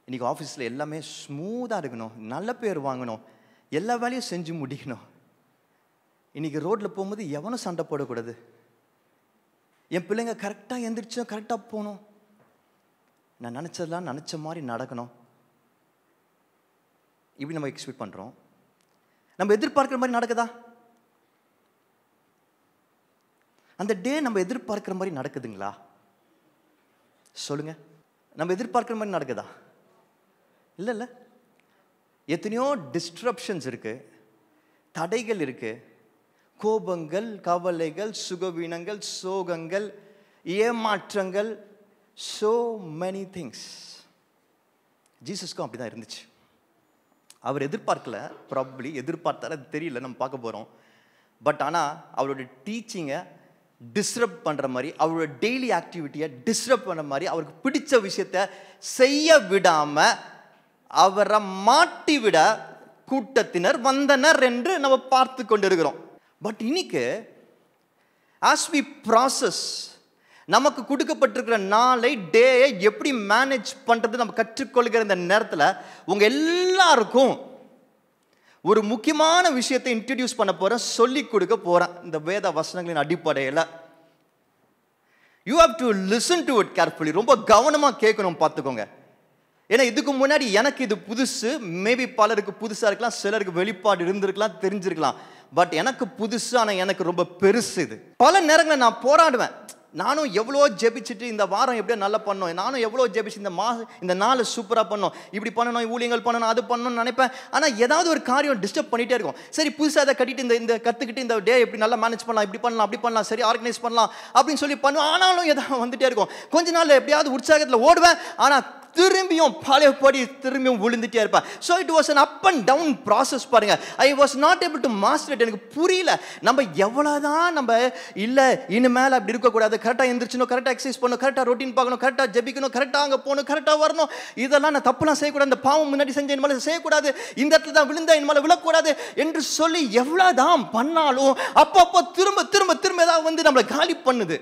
இன்னைக்கு ஆஃபீஸில் எல்லாமே ஸ்மூத்தாக இருக்கணும், நல்ல பேர் வாங்கணும், எல்லா வேலையும் செஞ்சு முடிக்கணும். இன்னைக்கு ரோட்டில் போகும்போது எவனும் சண்டை போடக்கூடாது, என் பிள்ளைங்க கரெக்டாக எந்திரிச்சோம், கரெக்டாக போகணும், நான் நினச்சதெல்லாம் நினச்ச மாதிரி நடக்கணும். இப்படி நம்ம எக்ஸ்பெக்ட் பண்ணுறோம். நம்ம எதிர்பார்க்குற மாதிரி நடக்குதா? அந்த டே நம்ம எதிர்பார்க்குற மாதிரி நடக்குதுங்களா? சொல்லுங்க. நம்ம எதிர்பார்க்குற மாதிரி நடக்குதா? இல்லை இல்லை. எத்தனையோ டிஸ்ட்ரப்ஷன்ஸ் இருக்கு, தடைகள் இருக்கு, கோபங்கள், கவலைகள், சுகவீனங்கள், சோகங்கள், ஏமாற்றங்கள், so many things. ஜீசஸ்க்கும் அப்படிதான் இருந்துச்சு. அவர் எதிர்பார்க்கல, ப்ராபப்ளி எதிர்பார்த்தாரு, அது தெரியல, நம்ம பார்க்க போகிறோம். பட் ஆனால் அவரோட டீச்சிங்கை டிஸ்டர்ப் பண்ணுற மாதிரி, அவரோட டெய்லி ஆக்டிவிட்டியை டிஸ்டர்ப் பண்ணுற மாதிரி, அவருக்கு பிடிச்ச விஷயத்தை செய்ய விடாமல் அவரை மாட்டி விட கூட்டத்தினர் வந்தனர் என்று நம்ம பார்த்து கொண்டு இருக்கிறோம். பட் இன்னைக்கு as we process நமக்கு கொடுக்கப்பட்டிருக்கிற நாளை, டேயை எப்படி மேனேஜ் பண்ணுறது நம்ம கற்றுக்கொள்கிற இந்த நேரத்தில் உங்கள் எல்லாருக்கும் ஒரு முக்கியமான விஷயத்தை இன்ட்ரடியூஸ் பண்ண போகிறேன், சொல்லி கொடுக்க போகிறேன். இந்த வேத வசனங்களின் அடிப்படையில் you have to listen to it carefully. ரொம்ப கவனமாக கேட்கணும், பார்த்துக்கோங்க. ஏன்னா இதுக்கு முன்னாடி எனக்கு இது புதுசு, மேபி பலருக்கு புதுசாக இருக்கலாம், சிலருக்கு வெளிப்பாடு இருந்திருக்கலாம், தெரிஞ்சிருக்கலாம். பட் எனக்கு புதுசு, ஆனால் எனக்கு ரொம்ப பெருசு இது. பல நேரங்களில் நான் போராடுவேன். நானும் எவ்வளோ ஜெபிச்சுட்டு இந்த வாரம் எப்படியோ நல்லா பண்ணோம், நானும் எவ்வளோ ஜெபிச்சு இந்த நாள் சூப்பராக பண்ணோம், இப்படி பண்ணணும், ஊழியங்கள் பண்ணணும், அது பண்ணணும்னு நினைப்பேன். ஆனால் ஏதாவது ஒரு காரியம் டிஸ்டர்ப் பண்ணிகிட்டே இருக்கும். சரி, புதுசாக அதை கட்டிட்டு இந்த கற்றுக்கிட்டு இந்த டே எப்படி நல்லா மேனேஜ் பண்ணலாம், இப்படி பண்ணலாம், அப்படி பண்ணலாம், சரி ஆர்கனைஸ் பண்ணலாம் அப்படின்னு சொல்லி பண்ணுவோம். ஆனாலும் ஏதாவது வந்துகிட்டே இருக்கும். கொஞ்ச நாள் எப்படியாவது உற்சாகத்தில் ஓடுவேன், ஆனால் திரும்பியும் பழையபடி திரும்பியும் விழுந்துட்டே இருப்பேன். So it was an up and down process. பாருங்க, I was not able to master it. எனக்கு புரியல, நம்ம எவ்வளோதான் நம்ம இல்லை இனிமேல் அப்படி இருக்கக்கூடாது, கரெக்டாக எந்திரிச்சணும், கரெக்டாக எக்ஸசைஸ் பண்ணணும், கரெக்டாக ரொட்டீன் பார்க்கணும், கரெக்டாக ஜெபிக்கணும், கரெக்டாக அங்கே போகணும், கரெக்டாக வரணும், இதெல்லாம் நான் தப்புலாம் செய்யக்கூடாது, இந்த பாவம் முன்னாடி செஞ்ச இனிமேல் செய்யக்கூடாது, இந்த இடத்துல தான் விழுந்தா இனிமேல் விழக்கூடாது என்று சொல்லி எவ்வளோதான் பண்ணாலும் அப்பப்போ திரும்ப திரும்ப திரும்ப ஏதாவது வந்து நம்மளை காலி பண்ணுது.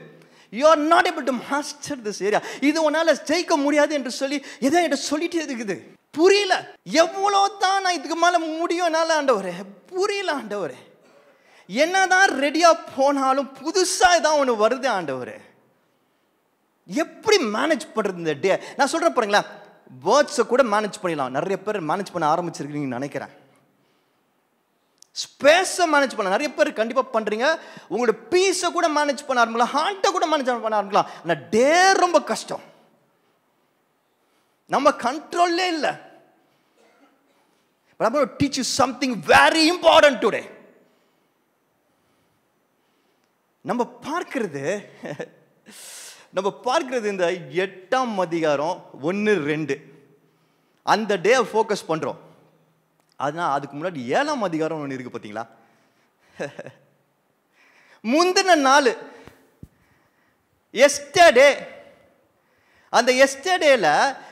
You are not able to master this area. இது உன்னால ஜெயிக்க முடியாது என்று சொல்லி எதை என்கிட்ட சொல்லிட்டே இருக்குது. புரியல, எவ்வளோ தான் நான் இதுக்கு மேலே முடியும் என்னால் ஆண்டவரே, புரியல ஆண்டவரே. என்னதான் ரெடியா போனாலும் புதுசாக ஏதாவது ஒன்று வருது ஆண்டவரே. எப்படி மேனேஜ் பண்ணுறது இந்த டே? நான் சொல்கிறேன் பாருங்களேன், வேர்ட்ஸை கூட மேனேஜ் பண்ணிடலாம். நிறைய பேர் மேனேஜ் பண்ண ஆரம்பிச்சிருக்கீங்கன்னு நினைக்கிறேன். ஸ்பேஸை மேனேஜ் பண்ண நிறைய பேர் கண்டிப்பாக பண்ணுறீங்க. உங்களோட பீஸை கூட மேனேஜ் பண்ண ஆரம்பிக்கலாம், ஹார்ட்டை கூட மேனேஜ் பண்ண ஆரம்பிக்கலாம். ஆனால் டே ரொம்ப கஷ்டம், நம்ம கண்ட்ரோல்லே இல்லை. But I'm going to teach you something very important today. நம்ம பார்க்கிறது இந்த 8ஆம் அதிகாரம் 1-2 அந்த டே ஃபோக்கஸ் பண்ணுறோம். அதனால் அதுக்கு முன்னாடி 7ஆம் அதிகாரம் ஒன்று இருக்குது பார்த்தீங்களா? முந்தின நாள் எஸ்டர்டே. அந்த எஸ்டர்டேல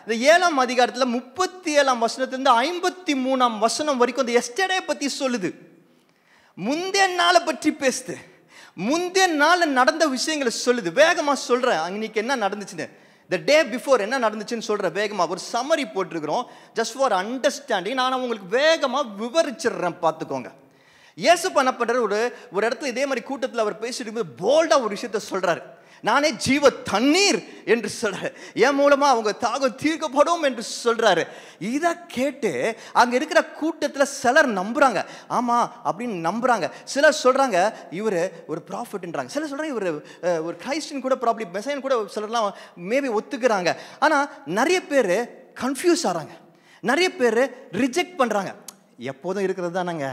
இந்த 7ஆம் அதிகாரத்தில் 37ஆம் வசனத்திலிருந்து 53ஆம் வசனம் வரைக்கும் அந்த எஸ்டர்டே பற்றி சொல்லுது. முந்தைய நாளை பற்றி பேசுது, முந்தைய நாள் நடந்த விஷயங்களை சொல்லுது. வேகமாக சொல்கிறேன், அன்னைக்கு என்ன நடந்துச்சுன்னு, the day before என்ன நடந்துச்சுன்னு சொல்கிற வேகமாக ஒரு சம்மரி போட்டிருக்கிறோம், ஜஸ்ட் ஃபார் அண்டர்ஸ்டாண்டிங். நான் உங்களுக்கு வேகமாக விவரிச்சிடுறேன், பார்த்துக்கோங்க. இயேசுப்பா என்ன பண்றாரு, ஒரு இடத்துல இதே மாதிரி கூட்டத்தில் அவர் பேசிட்டு இருக்கும்போது போல்டா ஒரு விஷயத்த சொல்றாரு. நானே ஜீவ தண்ணீர் என்று சொல்றாரு. என் மூலமா அவங்க தாகம் தீர்க்கப்படும் என்று சொல்றாரு. இதை கேட்டு அங்க இருக்கிற கூட்டத்தில் சிலர் நம்புறாங்க. ஆமா அப்படின்னு நம்புறாங்க. சிலர் சொல்றாங்க இவர் ஒரு ப்ராஃபிட்ன்றாங்க. சிலர் சொல்றாங்க இவர் ஒரு கிரைஸ்டின் கூட ப்ராப்ளி மெசையன் கூட சிலர்லாம் மேபி ஒத்துக்கிறாங்க. ஆனா நிறைய பேர் கன்ஃபியூஸ் ஆகிறாங்க. நிறைய பேர் ரிஜெக்ட் பண்றாங்க. எப்போதும் இருக்கிறது தானங்க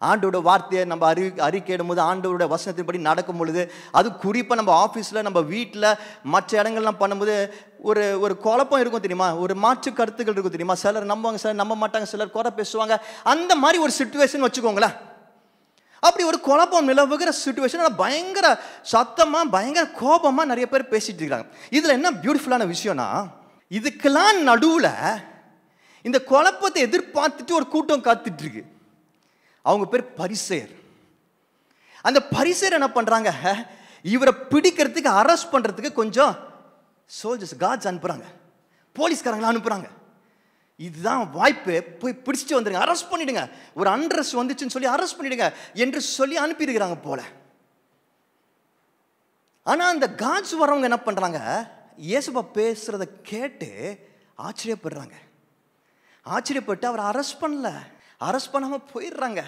ஆண்டோட வார்த்தையை நம்ம அறிக்கையிடும் போது, ஆண்டோட வசனத்தின்படி நடக்கும் பொழுது, அது குறிப்பாக நம்ம ஆஃபீஸில், நம்ம வீட்டில், மற்ற இடங்கள்லாம் பண்ணும்போது ஒரு குழப்பம் இருக்கும் தெரியுமா, ஒரு மாற்று கருத்துக்கள் இருக்கும் தெரியுமா. சிலர் நம்புவாங்க, சிலர் நம்ப மாட்டாங்க, சிலர் குறை பேசுவாங்க. அந்த மாதிரி ஒரு சிச்சுவேஷன் வச்சுக்கோங்களேன். அப்படி ஒரு குழப்பம் நிலவுகிற சிச்சுவேஷன் பயங்கர சத்தமாக பயங்கர கோபமாக நிறைய பேர் பேசிட்டு இருக்காங்க. இதில் என்ன பியூட்டிஃபுல்லான விஷயம்னா, இதுக்கெல்லாம் நடுவில் இந்த குழப்பத்தை எதிர்பார்த்துட்டு ஒரு கூட்டம் காத்துட்டு இருக்கு. அவங்க பேர் பரிசேயர். அந்த பரிசேயர் என்ன பண்றாங்க, இவரை பிடிக்கிறதுக்கு அரெஸ்ட் பண்றதுக்கு கொஞ்சம் சோல்ஜர்ஸ் கார்ட்ஸ் அனுப்புறாங்க, போலீஸ்காரங்களை அனுப்புறாங்க. இதுதான் வாய்ப்பு, போய் பிடிச்சிட்டு வந்துடுங்க, அரெஸ்ட் பண்ணிடுங்க, ஒரு அண்ட்ரஸ் வந்துச்சுன்னு சொல்லி அரெஸ்ட் பண்ணிடுங்க என்று சொல்லி அனுப்பியிருக்கிறாங்க போல. ஆனா அந்த கார்ட்ஸ் வரவங்க என்ன பண்றாங்க, இயேசுப்பா பேசுறத கேட்டு ஆச்சரியப்படுறாங்க. ஆச்சரியப்பட்டு அவரை அரெஸ்ட் பண்ணல, அரெஸ்ட் பண்ணாம போயிடுறாங்க.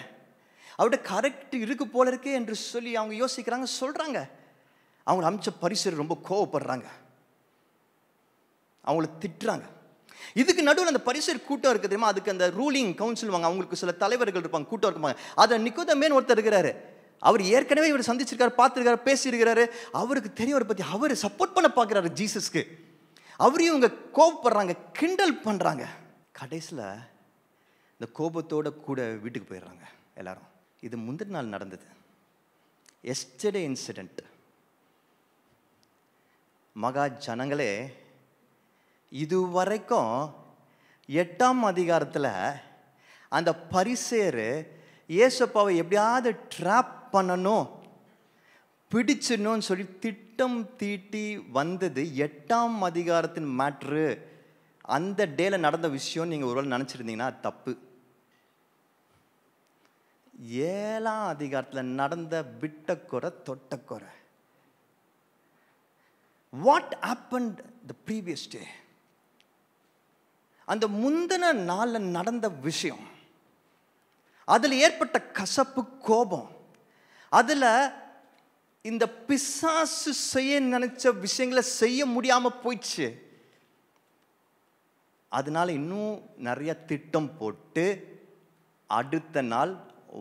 அவர்கிட்ட கரெக்ட் இருக்கு போல இருக்கே என்று சொல்லி அவங்க யோசிக்கிறாங்க, சொல்றாங்க. அவங்க அமிச்ச பரிசேயர் ரொம்ப கோவப்படுறாங்க, அவங்கள திட்டுறாங்க. இதுக்கு நடுவில் அந்த பரிசேயர் கூட்டம் இருக்கு தெரியுமா, அதுக்கு அந்த ரூலிங் கவுன்சில் வாங்க, அவங்களுக்கு சில தலைவர்கள் இருப்பாங்க, கூட்டம் இருப்பாங்க. அதை நிக்கோதேமேன்னு ஒருத்தர் இருக்கிறாரு. அவர் ஏற்கனவே இவர் சந்திச்சிருக்காரு, பார்த்துருக்காரு, பேசியிருக்கிறாரு. அவருக்கு தெரியும் அவரை பற்றி. அவர் சப்போர்ட் பண்ண பார்க்குறாரு ஜீசஸ்க்கு. அவரையும் இவங்க கோவப்படுறாங்க, கிண்டல் பண்ணுறாங்க. கடைசியில் இந்த கோபத்தோட கூட வீட்டுக்கு போயிடுறாங்க எல்லாரும். இது முந்தின நாள் நடந்தது, எஸ்டர்டே இன்சிடென்ட். மகா ஜனங்களே, இதுவரைக்கும் 8ஆம் அதிகாரத்தில் அந்த பரிசேயர் இயேசுப்பாவை எப்படியாவது ட்ராப் பண்ணணும், பிடிச்சிடணும்னு சொல்லி திட்டம் தீட்டி வந்தது 8ஆம் அதிகாரத்தின் மேட்ரு. அந்த டேல நடந்த விஷயம் நீங்கள் ஒருவேளை நினச்சிருந்தீங்கன்னா தப்பு. 7ஆம் அதிகாரத்தில் நடந்த விட்டக்குறை தொட்டக்குறை. What happened the previous day, அந்த முந்தின நாளில் நடந்த விஷயம், அதில் ஏற்பட்ட கசப்பு, கோபம், அதில் இந்த பிசாசு செய்ய நினைச்ச விஷயங்களை செய்ய முடியாமல் போயிடுச்சு. அதனால இன்னும் நிறைய திட்டம் போட்டு அடுத்த நாள்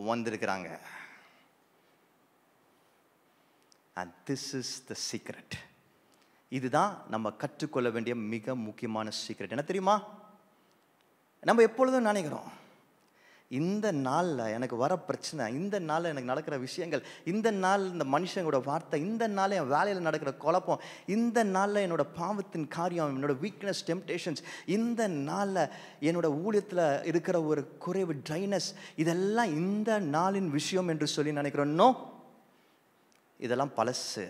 வந்திருக்கிறாங்க. And this is the secret. இதுதான் நம்ம கற்றுக்கொள்ள வேண்டிய மிக முக்கியமான சீக்ரெட். என்ன தெரியுமா, நம்ம எப்பொழுதும் நினைக்கிறோம், இந்த நாளில் எனக்கு வர பிரச்சனை, இந்த நாளில் எனக்கு நடக்கிற விஷயங்கள், இந்த நாள் இந்த மனுஷங்களோட வார்த்தை, இந்த நாளில் என் வேலையில் நடக்கிற குழப்பம், இந்த நாளில் என்னோட பாவத்தின் காரியம், என்னோட வீக்னஸ், டெம்ப்டேஷன்ஸ், இந்த நாளில் என்னோட ஊழியத்தில் இருக்கிற ஒரு குறைவு, ட்ரைனஸ், இதெல்லாம் இந்த நாளின் விஷயம் என்று சொல்லி நினைக்கிறோம். நோ, இதெல்லாம் பழசு.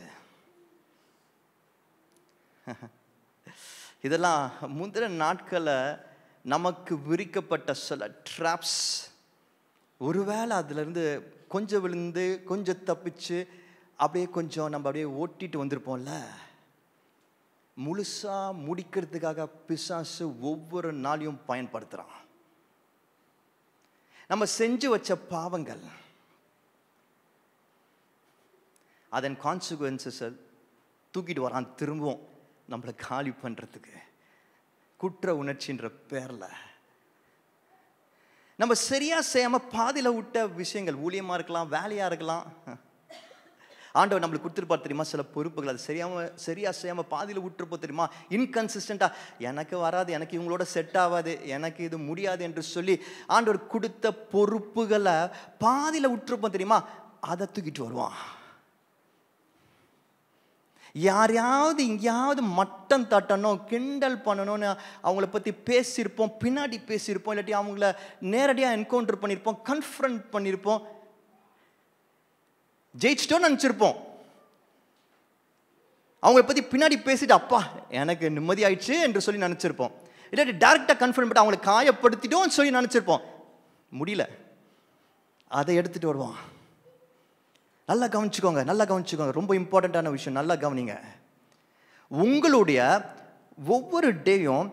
இதெல்லாம் முந்தின நாட்களை நமக்கு விரிக்கப்பட்ட சில ட்ராப்ஸ். ஒருவேளை அதுலேருந்து கொஞ்சம் விழுந்து கொஞ்சம் தப்பிச்சு அப்படியே கொஞ்சம் நம்ம அப்படியே ஓட்டிட்டு வந்திருப்போம்ல, முழுசாக முடிக்கிறதுக்காக பிசாசு ஒவ்வொரு நாளையும் பயன்படுத்துகிறான். நம்ம செஞ்சு வச்ச பாவங்கள், அதன் கான்சிக்வன்சஸை தூக்கிட்டு வரான் திரும்பவும் நம்மளை காலி பண்ணுறதுக்கு. குற்ற உணர்ச்சின்ற பேரில் நம்ம சரியாக செய்யாமல் பாதியில் விட்ட விஷயங்கள், ஊழியமாக இருக்கலாம், வேலையாக இருக்கலாம், ஆண்டவர் நம்மளுக்கு கொடுத்துருப்பார் தெரியுமா சில பொறுப்புகள், அது சரியாக செய்யாமல் பாதியில் விட்டுருப்போம் தெரியுமா, இன்கன்சிஸ்டண்ட்டாக, எனக்கு வராது, எனக்கு இவங்களோட செட் ஆகாது, எனக்கு இது முடியாது என்று சொல்லி ஆண்டவர் கொடுத்த பொறுப்புகளை பாதியில் விட்டுருப்போம் தெரியுமா, அதை தூக்கிட்டு வருவான். யாரையாவது எங்கேயாவது மட்டம் தட்டணும், கிண்டல் பண்ணணும்னு அவங்கள பற்றி பேசியிருப்போம், பின்னாடி பேசியிருப்போம், இல்லாட்டி அவங்கள நேரடியாக என்கவுண்டர் பண்ணியிருப்போம், கன்ஃபரண்ட் பண்ணியிருப்போம், ஜெயிச்சிட்டோன்னு நினச்சிருப்போம். அவங்கள பற்றி பின்னாடி பேசிட்டு அப்பா எனக்கு நிம்மதி ஆயிடுச்சு என்று சொல்லி நினச்சிருப்போம். இல்லாட்டி டேரெக்டாக கன்ஃபரண்ட் பண்ணி அவங்களை காயப்படுத்திட்டோம்னு சொல்லி நினச்சிருப்போம். முடியல, அதை எடுத்துகிட்டு வருவான். நல்லா கவனிச்சுக்கோங்க, நல்லா கவனிச்சுக்கோங்க, ரொம்ப இம்பார்ட்டண்ட்டான விஷயம், நல்லா கவனிங்க. உங்களுடைய ஒவ்வொரு டேயும்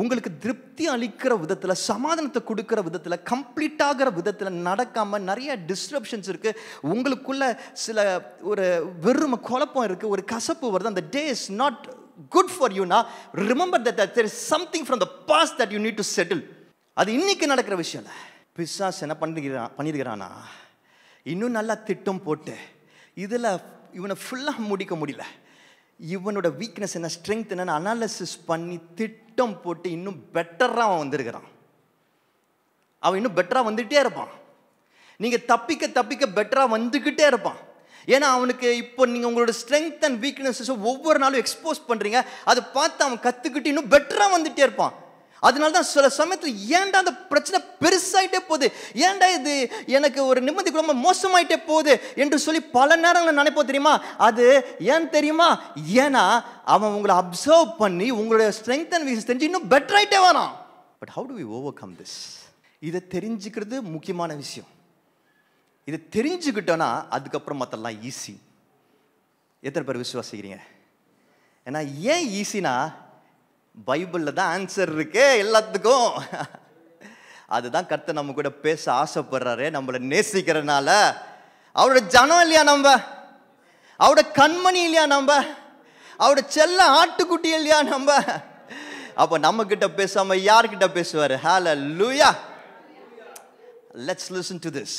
உங்களுக்கு திருப்தி அளிக்கிற விதத்தில், சமாதானத்தை கொடுக்குற விதத்தில், கம்ப்ளீட் ஆகிற விதத்தில் நடக்காமல் நிறைய டிஸ்ட்ரப்ஷன்ஸ் இருக்குது. உங்களுக்குள்ள சில ஒரு வெறுமை குழப்பம் இருக்குது, ஒரு கசப்பு வருது. அந்த day is not good for யூனா, remember that there is something from the past that you need to settle. அது இன்னைக்கு நடக்கிற விஷயம் இல்லை. பிசாசு என்ன பண்ணியிருக்கிறானா, இன்னும் நல்லா திட்டம் போட்டு இதில் இவனை ஃபுல்லாக முடிக்க முடியல. இவனோட வீக்னஸ் என்ன, ஸ்ட்ரென்த் என்னன்னு அனாலிசிஸ் பண்ணி திட்டம் போட்டு இன்னும் பெட்டராக அவன் வந்திருக்கிறான். அவன் இன்னும் பெட்டராக வந்துகிட்டே இருப்பான். நீங்கள் தப்பிக்க தப்பிக்க பெட்டராக வந்துக்கிட்டே இருப்பான். ஏன்னா அவனுக்கு இப்போ நீங்கள் உங்களோட ஸ்ட்ரென்த் அண்ட் வீக்னஸஸை ஒவ்வொரு நாளும் எக்ஸ்போஸ் பண்ணுறீங்க. அதை பார்த்து அவன் கற்றுக்கிட்டு இன்னும் பெட்டராக வந்துகிட்டே இருப்பான். அதனால தான் சில சமயத்தில் ஏன்டா அந்த பிரச்சனை பெருசாயிட்டே போகுது, ஏன்டா இது எனக்கு ஒரு நிம்மதி ரொம்ப மோசமாயிட்டே போகுது என்று சொல்லி பல நேரங்களில் நினைப்போம் தெரியுமா? அது ஏன் தெரியுமா? ஏன்னா அவன் உங்களை அப்சர்வ் பண்ணி உங்களுடைய ஸ்ட்ரென்த் அண்ட் வீக்னஸ் தெரிஞ்சு இன்னும் பெட்டர் ஆகிட்டே வரான். But how do we overcome this? இதை தெரிஞ்சுக்கிறது முக்கியமான விஷயம். இதை தெரிஞ்சுக்கிட்டோன்னா அதுக்கப்புறம் மற்றெல்லாம் ஈஸி. எத்தனை பேர் விசுவாசிக்கிறீங்க? ஏன்னா ஏன் ஈஸினா, பைபிளில் தான் ஆன்சர் இருக்கே எல்லாத்துக்கும். அதுதான் கர்த்தர் நம்ம கூட பேச ஆசைப்படுறாரு, நம்மளை நேசிக்கிறனால. அவரோட ஜனம் இல்லையா நம்ம? அவரோட கண்மணி இல்லையா நம்ம? அவரோட செல்ல ஆட்டுக்குட்டி இல்லையா நம்ம? அப்போ நம்ம கிட்ட பேசாம யார்கிட்ட பேசுவாரு? Hallelujah. Let's listen to this.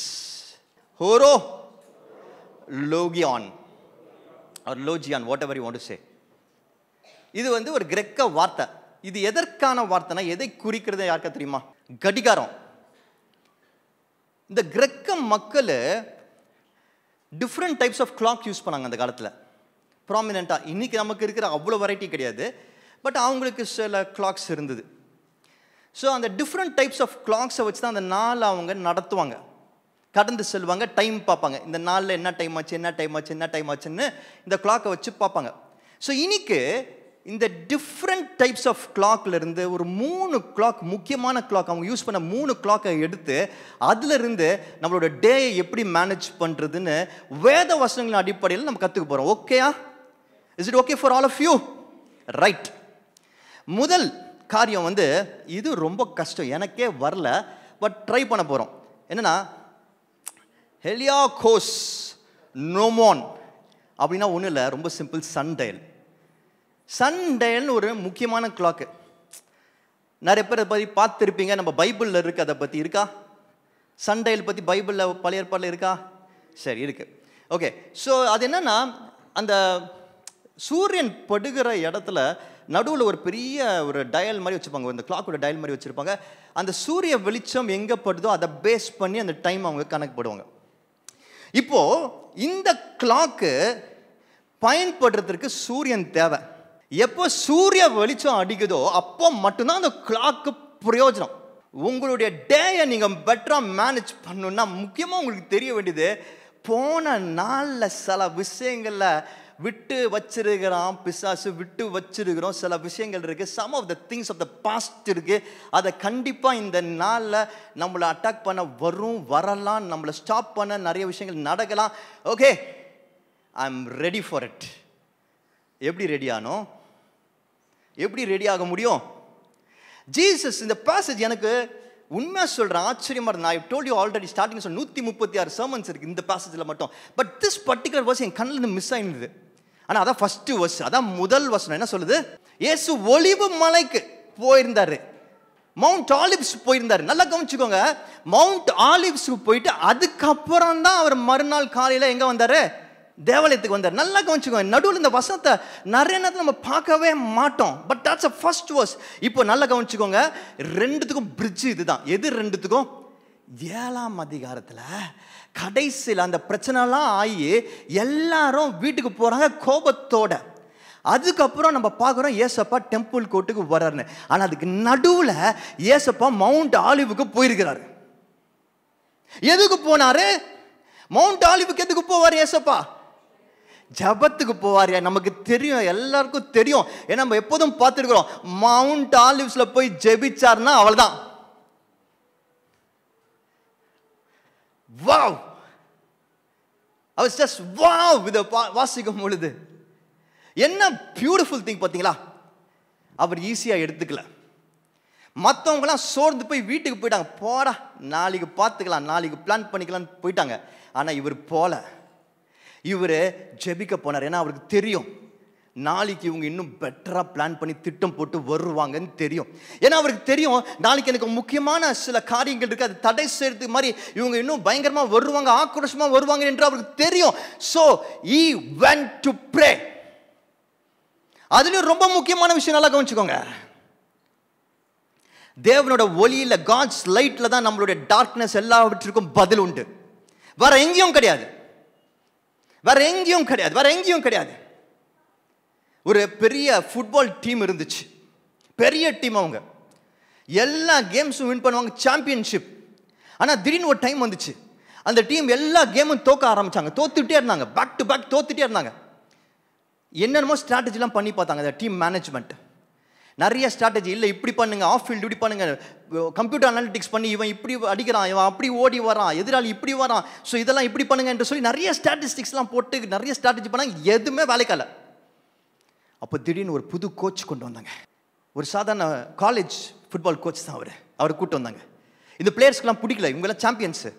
Horologion or logion, whatever you want to say. இது ஒரு கிரேக்க வார்த்தை. இது எதற்கான வார்த்தைனா, எதை குறிக்கிறது யாருக்கா தெரியுமா? கடிகாரம். இந்த கிரேக்க மக்கள் different types of clock use பண்ணாங்க அந்த காலத்தில் ப்ராமினெண்ட்டாக. இன்றைக்கி நமக்கு இருக்கிற அவ்வளோ வெரைட்டி கிடையாது, பட் அவங்களுக்கு சில கிளாக்ஸ் இருந்தது. ஸோ அந்த டிஃப்ரெண்ட் டைப்ஸ் ஆஃப் கிளாக்ஸை வச்சு தான் அந்த நாள் அவங்க நடத்துவாங்க. கடந்து செல்வாங்க, டைம் பார்ப்பாங்க. இந்த நாளில் என்ன டைம் ஆச்சு, என்ன டைம் ஆச்சு, என்ன டைம் ஆச்சுன்னு இந்த கிளாக்கை வச்சு பார்ப்பாங்க. ஸோ இன்னைக்கு இந்த டிஃப்ரெண்ட் டைப்ஸ் ஆஃப் கிளாக்லேருந்து ஒரு 3 கிளாக், முக்கியமான கிளாக், அவங்க யூஸ் பண்ண 3 கிளாக்கை எடுத்து அதிலிருந்து நம்மளோட டேயை எப்படி மேனேஜ் பண்ணுறதுன்னு வேத வசனங்களின் அடிப்படையில் நம்ம கற்றுக்க போகிறோம். ஓகேயா? Is it okay for all of you? Right. முதல் காரியம் இது ரொம்ப கஷ்டம், எனக்கே வரல, பட் ட்ரை பண்ண போகிறோம். என்னென்னா, ஹெலியாகோஸ் நோமோன் அப்படின்னா ஒன்றும் இல்லை, ரொம்ப சிம்பிள். சன்டயல். சன்டயல்னு ஒரு முக்கியமான கிளாக்கு. நிறைய பேர் அதை பற்றி பார்த்துருப்பீங்க. நம்ம பைபிளில் இருக்குது, அதை பற்றி இருக்கா? சன்டயல் பற்றி பைபிளில் பழைய ஏற்பாடில் இருக்கா? சரி, இருக்குது. ஓகே. ஸோ அது என்னென்னா, அந்த சூரியன் படுகிற இடத்துல நடுவில் ஒரு பெரிய ஒரு டயல் மாதிரி வச்சுருப்பாங்க, இந்த கிளாக்கோட டயல் மாதிரி வச்சுருப்பாங்க. அந்த சூரிய வெளிச்சம் எங்கே படுதோ அதை பேஸ் பண்ணி அந்த டைம் அவங்க கணக்கு போடுவாங்க. இப்போது இந்த கிளாக்கு பயன்படுறதுக்கு சூரியன் தேவை. எப்போ சூரிய வெளிச்சம் அடிக்குதோ அப்போ மட்டும்தான் அந்த கிளாக்கு பிரயோஜனம். உங்களுடைய டேயை நீங்கள் பெட்டராக மேனேஜ் பண்ணணுன்னா முக்கியமாக உங்களுக்கு தெரிய வேண்டியது, போன நாளில் சில விஷயங்களில் விட்டு வச்சிருக்கிறோம், பிசாசு விட்டு வச்சிருக்கிறோம். சில விஷயங்கள் இருக்குது, some of the things of the past இருக்குது. அதை கண்டிப்பாக இந்த நாளில் நம்மளை அட்டாக் பண்ண வரலாம், நம்மளை ஸ்டாப் பண்ண நிறைய விஷயங்கள் நடக்கலாம். Okay, I am ready for it. எப்படி ரெடி ஆனோம்? எப்படி ரெடி ஆக முடியும்? ஜீசஸ் இந்த பேசேஜ் எனக்கு உண்மையாக சொல்கிறேன், ஆச்சரியமாக இருந்தது. நான் told you already starting 136 sermons இருக்குது இந்த பேசேஜில் மட்டும். பட் திஸ் பர்டிகுலர் வர்ஸ் என் கண்ணில் இருந்து மிஸ் ஆகிடுது. ஆனால் அதான் ஃபஸ்ட்டு வர்ஸ், அதான் முதல் வசனம். என்ன சொல்லுது? இயேசு ஒலிவு மலைக்கு போயிருந்தாரு, மவுண்ட் ஆலிவ்ஸ் போயிருந்தாரு. நல்லா கவனிச்சுக்கோங்க, மவுண்ட் ஆலிவ்ஸுக்கு போயிட்டு அதுக்கப்புறம் தான் அவர் மறுநாள் காலையில் எங்கே வந்தார்? தேவாலயத்துக்கு வந்தார். நல்லா கவனிச்சுக்கோங்க, நடுவில் இந்த வசனத்தை நிறைய நேரத்தில் நம்ம பார்க்கவே மாட்டோம். But that's a first verse. இப்போ நல்லா கவனிச்சுக்கோங்க, ரெண்டுத்துக்கும் பிரிட்ஜ் இதுதான். எது ரெண்டுத்துக்கும்? 7ஆம் அதிகாரத்தில் கடைசியில் அந்த பிரச்சனைலாம் ஆகி எல்லாரும் வீட்டுக்கு போகிறாங்க கோபத்தோட. அதுக்கப்புறம் நம்ம பார்க்குறோம் ஏசப்பா டெம்பிள் கோர்ட்டுக்கு வர்றாருன்னு. ஆனால் அதுக்கு நடுவில் ஏசப்பா மவுண்ட் ஆலிவுக்கு போயிருக்கிறாரு. எதுக்கு போனாரு? மவுண்ட் ஆலிவுக்கு எதுக்கு போவார் ஏசப்பா? ஜபத்துக்கு போவார். நமக்கு தெரியும், எல்லாருக்கும் தெரியும். ஏன்னா நம்ம எப்போதும் பார்த்துருக்கிறோம், மவுண்ட் ஆலிவ்ஸில் போய் ஜெபிச்சார்னா அவள்தான். Wow, I was just wow with வாசிக்கும் பொழுது. என்ன பியூட்டிஃபுல் திங் பார்த்தீங்களா? அவர் ஈஸியாக எடுத்துக்கல. மற்றவங்களாம் சோர்ந்து போய் வீட்டுக்கு போயிட்டாங்க. போடா, நாளைக்கு பார்த்துக்கலாம், நாளைக்கு பிளான் பண்ணிக்கலாம்னு போயிட்டாங்க. ஆனால் இவர் போல. இவர் ஜெபிக்க போனார். ஏன்னா அவருக்கு தெரியும் நாளைக்கு இவங்க இன்னும் பெட்டராக பிளான் பண்ணி திட்டம் போட்டு வருவாங்கன்னு தெரியும். ஏன்னா அவருக்கு தெரியும் நாளைக்கு எனக்கு முக்கியமான சில காரியங்கள் இருக்குது, அது தடை செய்யறதுக்கு மாதிரி இவங்க இன்னும் பயங்கரமாக வருவாங்க, ஆக்ரோஷமாக வருவாங்க என்று அவருக்கு தெரியும். So he went to pray. அதுலேயும் ரொம்ப முக்கியமான விஷயம் நல்லா கவனிச்சுக்கோங்க. தேவனோட ஒளியில, காட்ஸ் லைட்ல தான் நம்மளுடைய டார்க்னஸ் எல்லாவற்றுக்கும் பதில் உண்டு. வேற எங்கேயும் கிடையாது, வேற எங்கேயும் கிடையாது, வேற எங்கேயும் கிடையாது. ஒரு பெரிய ஃபுட்பால் டீம் இருந்துச்சு, பெரிய டீம். அவங்க எல்லா கேம்ஸும் வின் பண்ணுவாங்க, சாம்பியன்ஷிப். ஆனால் திடீர்னு ஒரு டைம் வந்துச்சு, அந்த டீம் எல்லா கேமும் தோக்க ஆரம்பிச்சாங்க. தோத்துட்டே இருந்தாங்க, பேக் டு பேக் தோத்துட்டே இருந்தாங்க. என்னென்னமோ ஸ்ட்ராட்டஜிலாம் பண்ணி பார்த்தாங்க அந்த டீம் மேனேஜ்மெண்ட். நிறைய ஸ்ட்ராட்டஜி, இல்லை இப்படி பண்ணுங்க, ஆஃப் ஃபீல்டு இப்படி பண்ணுங்க, கம்ப்யூட்டர் அனாலிட்டிக்ஸ் பண்ணி இவன் இப்படி அடிக்கிறான், இவன் அப்படி ஓடி வரான், எதிராளி இப்படி வரான், ஸோ இதெல்லாம் இப்படி பண்ணுங்க என்று சொல்லி நிறைய ஸ்டாட்டிஸ்டிக்ஸ்லாம் போட்டு நிறைய ஸ்ட்ராட்டஜி பண்ணாங்க. எதுவுமே வேலைக்கால. அப்போ திடீர்னு ஒரு புது கோச் கொண்டு வந்தாங்க. ஒரு சாதாரண காலேஜ் ஃபுட்பால் கோச் தான் அவர் கூப்பிட்டு வந்தாங்க. இந்த பிளேயர்ஸ்க்கெலாம் பிடிக்கல, இவங்கெல்லாம் சாம்பியன்ஸு.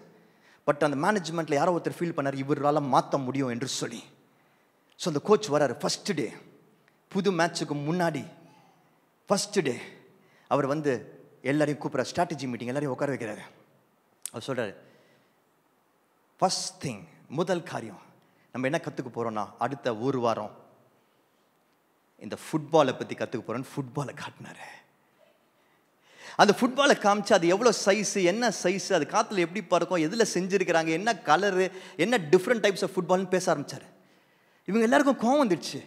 பட் அந்த மேனேஜ்மெண்ட்டில் யாரோ ஒருத்தர் ஃபீல் பண்ணார், இவரால் மாற்ற முடியும் என்று சொல்லி. ஸோ அந்த கோச் வராரு ஃபஸ்ட்டு டே, புது மேட்சுக்கு முன்னாடி ஃபஸ்ட்டு டே. அவர் வந்து எல்லாரையும் கூப்பிட்ற ஸ்ட்ராட்டஜி மீட்டிங், எல்லாரையும் உட்கார வைக்கிறாரு. அவர் சொல்கிறார், ஃபஸ்ட் திங், முதல் காரியம் நம்ம என்ன கற்றுக்க போகிறோன்னா, அடுத்த ஒரு வாரம் இந்த ஃபுட்பாலை பற்றி கற்றுக்க போகிறோன்னு ஃபுட்பாலை காட்டினார். அந்த ஃபுட்பாலை காமிச்சு அது எவ்வளோ சைஸு, என்ன சைஸு, அது காற்றுல எப்படி பறக்கும், எதில் செஞ்சுருக்கிறாங்க, என்ன கலரு, என்ன டிஃப்ரெண்ட் டைப்ஸ் ஆஃப் ஃபுட்பால்னு பேச ஆரம்பித்தார். இவங்க எல்லாருக்கும் கோவம் வந்துடுச்சு.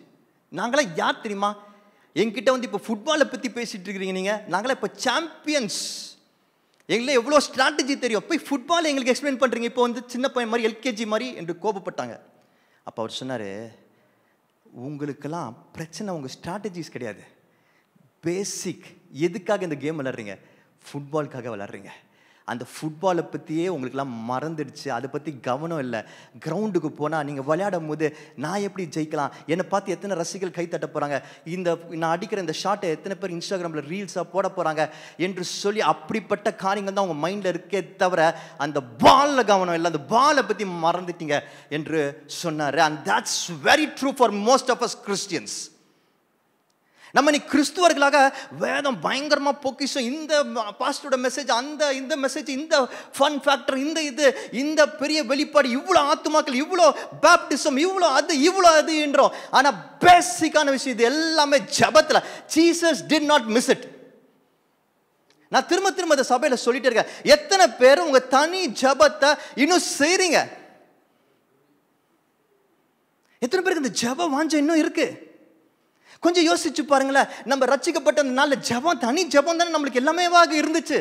நாங்களாம் யார் தெரியுமா, என்கிட்ட வந்து இப்போ ஃபுட்பாலை பற்றி பேசிகிட்டு இருக்கிறீங்க நீங்கள், நாங்களாம் இப்போ சாம்பியன்ஸ், எங்களுக்கு எவ்வளோ ஸ்ட்ராட்டஜி தெரியும், போய் ஃபுட்பால் எங்களுக்கு எக்ஸ்பிளைன் பண்ணுறீங்க, இப்போ வந்து சின்ன பையன் மாதிரி, எல்கேஜி மாதிரி என்று கோபப்பட்டாங்க. அப்போ அவர் சொன்னார், உங்களுக்கெல்லாம் பிரச்சனை உங்கள் ஸ்ட்ராட்டஜிஸ் கிடையாது, பேசிக். எதுக்காக இந்த கேம் விளாட்றீங்க? ஃபுட்பாலுக்காக விளாட்றீங்க. அந்த ஃபுட்பாலை பற்றியே உங்களுக்கெல்லாம் மறந்துடுச்சு, அதை பற்றி கவனம் இல்லை. கிரவுண்டுக்கு போனால் நீங்கள் விளையாடும் போது நான் எப்படி ஜெயிக்கலாம், என்னை பார்த்து எத்தனை ரசிகர்கள் கை தட்ட போகிறாங்க, நான் அடிக்கிற இந்த ஷாட்டை எத்தனை பேர் இன்ஸ்டாகிராமில் ரீல்ஸாக போட போகிறாங்க என்று சொல்லி அப்படிப்பட்ட காரியங்கள் தான் உங்கள் மைண்டில் இருக்கே தவிர அந்த பாலில் கவனம் இல்லை, அந்த பாலை பற்றி மறந்துட்டீங்க என்று சொன்னார். And that's very true for most of us Christians. நம்ம நீ கிறிஸ்துவர்களாக வேதம் பயங்கரமாக பொக்கிஷம், இந்த பாஸ்டரோட மெசேஜ், இந்த மெசேஜ், இந்த ஃபன் ஃபேக்டர், இந்த பெரிய வெளிப்பாடு, இவ்வளோ ஆத்துமாக்கள், இவ்வளோ பேப்டிசம், இவ்வளோ அது என்றோம். ஆனால் பேசிக்கான விஷயம் இது எல்லாமே ஜபத்தில். Jesus did not miss it. நான் திரும்ப இந்த சபையில் சொல்லிட்டே இருக்கேன், எத்தனை பேர் உங்க தனி ஜபத்தை இன்னும் செய்றீங்க? எத்தனை பேருக்கு இந்த ஜப வாஞ்சை இன்னும் இருக்கு? கொஞ்சம் யோசிச்சு பாருங்களேன். நம்ம ரட்சிக்கப்பட்ட அந்த நாளில் ஜபம், தனி ஜபம் தானே நம்மளுக்கு எல்லாமேவாக இருந்துச்சு.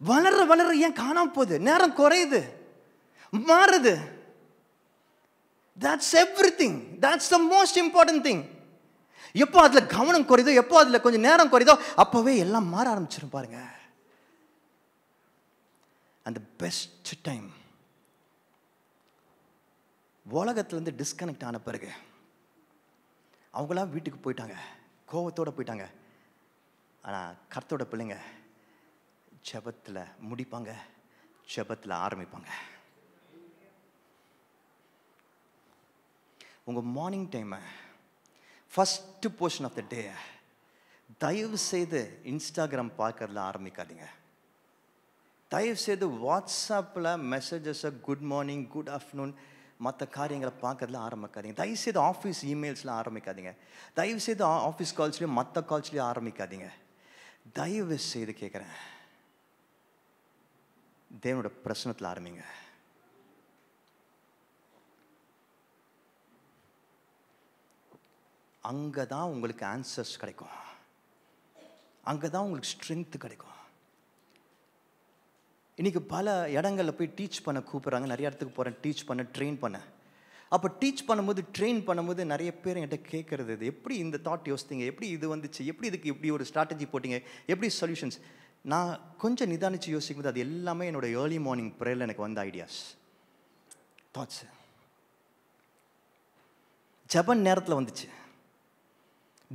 வளர ஏன் காணாம போகுது? நேரம் குறையுது, மாறுது. That's everything. That's the most important thing. எப்போ அதில் கவனம் குறையுதோ, எப்போ அதில் கொஞ்சம் நேரம் குறையுதோ, அப்போவே எல்லாம் மாற ஆரம்பிச்சிடும் பாருங்க. அந்த பெஸ்ட் டைம் உலகத்துலேருந்து டிஸ்கனெக்ட் ஆன பிறகு அவங்களாம் வீட்டுக்கு போயிட்டாங்க, கோவத்தோடு போயிட்டாங்க. ஆனால் கர்த்தரோட பிள்ளைங்க ஜெபத்தில் முடிப்பாங்க, ஜெபத்தில் ஆரம்பிப்பாங்க. உங்கள் மார்னிங் டைமை, ஃபஸ்ட்டு போர்ஷன் ஆஃப் த டே தயவு செய்து இன்ஸ்டாகிராம் பார்க்கறதுல ஆரம்பிக்காதீங்க. தயவு செய்து வாட்ஸ்அப்பில் மெசேஜஸை குட் மார்னிங், குட் ஆஃப்டர்நூன், மற்ற காரியங்களை பார்க்கறதுல ஆரம்பிக்காதீங்க. தயவுசெய்து ஆஃபீஸ் இமெயில்ஸ்லாம் ஆரம்பிக்காதீங்க. தயவுசெய்து ஆஃபீஸ் கால்ஸ்லேயும் மற்ற கால்ஸ்லேயும் ஆரம்பிக்காதீங்க. தயவு செய்து கேட்குறேன், தேவனோட பிரசனத்தில் ஆரம்பிங்க. அங்கே தான் உங்களுக்கு ஆன்சர்ஸ் கிடைக்கும், அங்கே தான் உங்களுக்கு ஸ்ட்ரென்த் கிடைக்கும். இன்றைக்கி பல இடங்களில் போய் டீச் பண்ண கூப்பிட்றாங்க. நிறைய இடத்துக்கு போகிறேன், டீச் பண்ண, ட்ரெயின் பண்ண. அப்போ டீச் பண்ணும்போது, ட்ரெயின் பண்ணும்போது நிறைய பேர் என்கிட்ட கேட்குறது, இது எப்படி இந்த தாட் யோசித்தீங்க, எப்படி இது வந்துச்சு, எப்படி இதுக்கு இப்படி ஒரு ஸ்ட்ராட்டஜி போட்டிங்க, எப்படி சொல்யூஷன்ஸ்? நான் கொஞ்சம் நிதானித்து யோசிக்கும்போது அது எல்லாமே என்னோட ஏர்லி மார்னிங் ப்ரேயரில் எனக்கு வந்த ஐடியாஸ், தாட்ஸு. ஜப நேரத்தில் வந்துச்சு.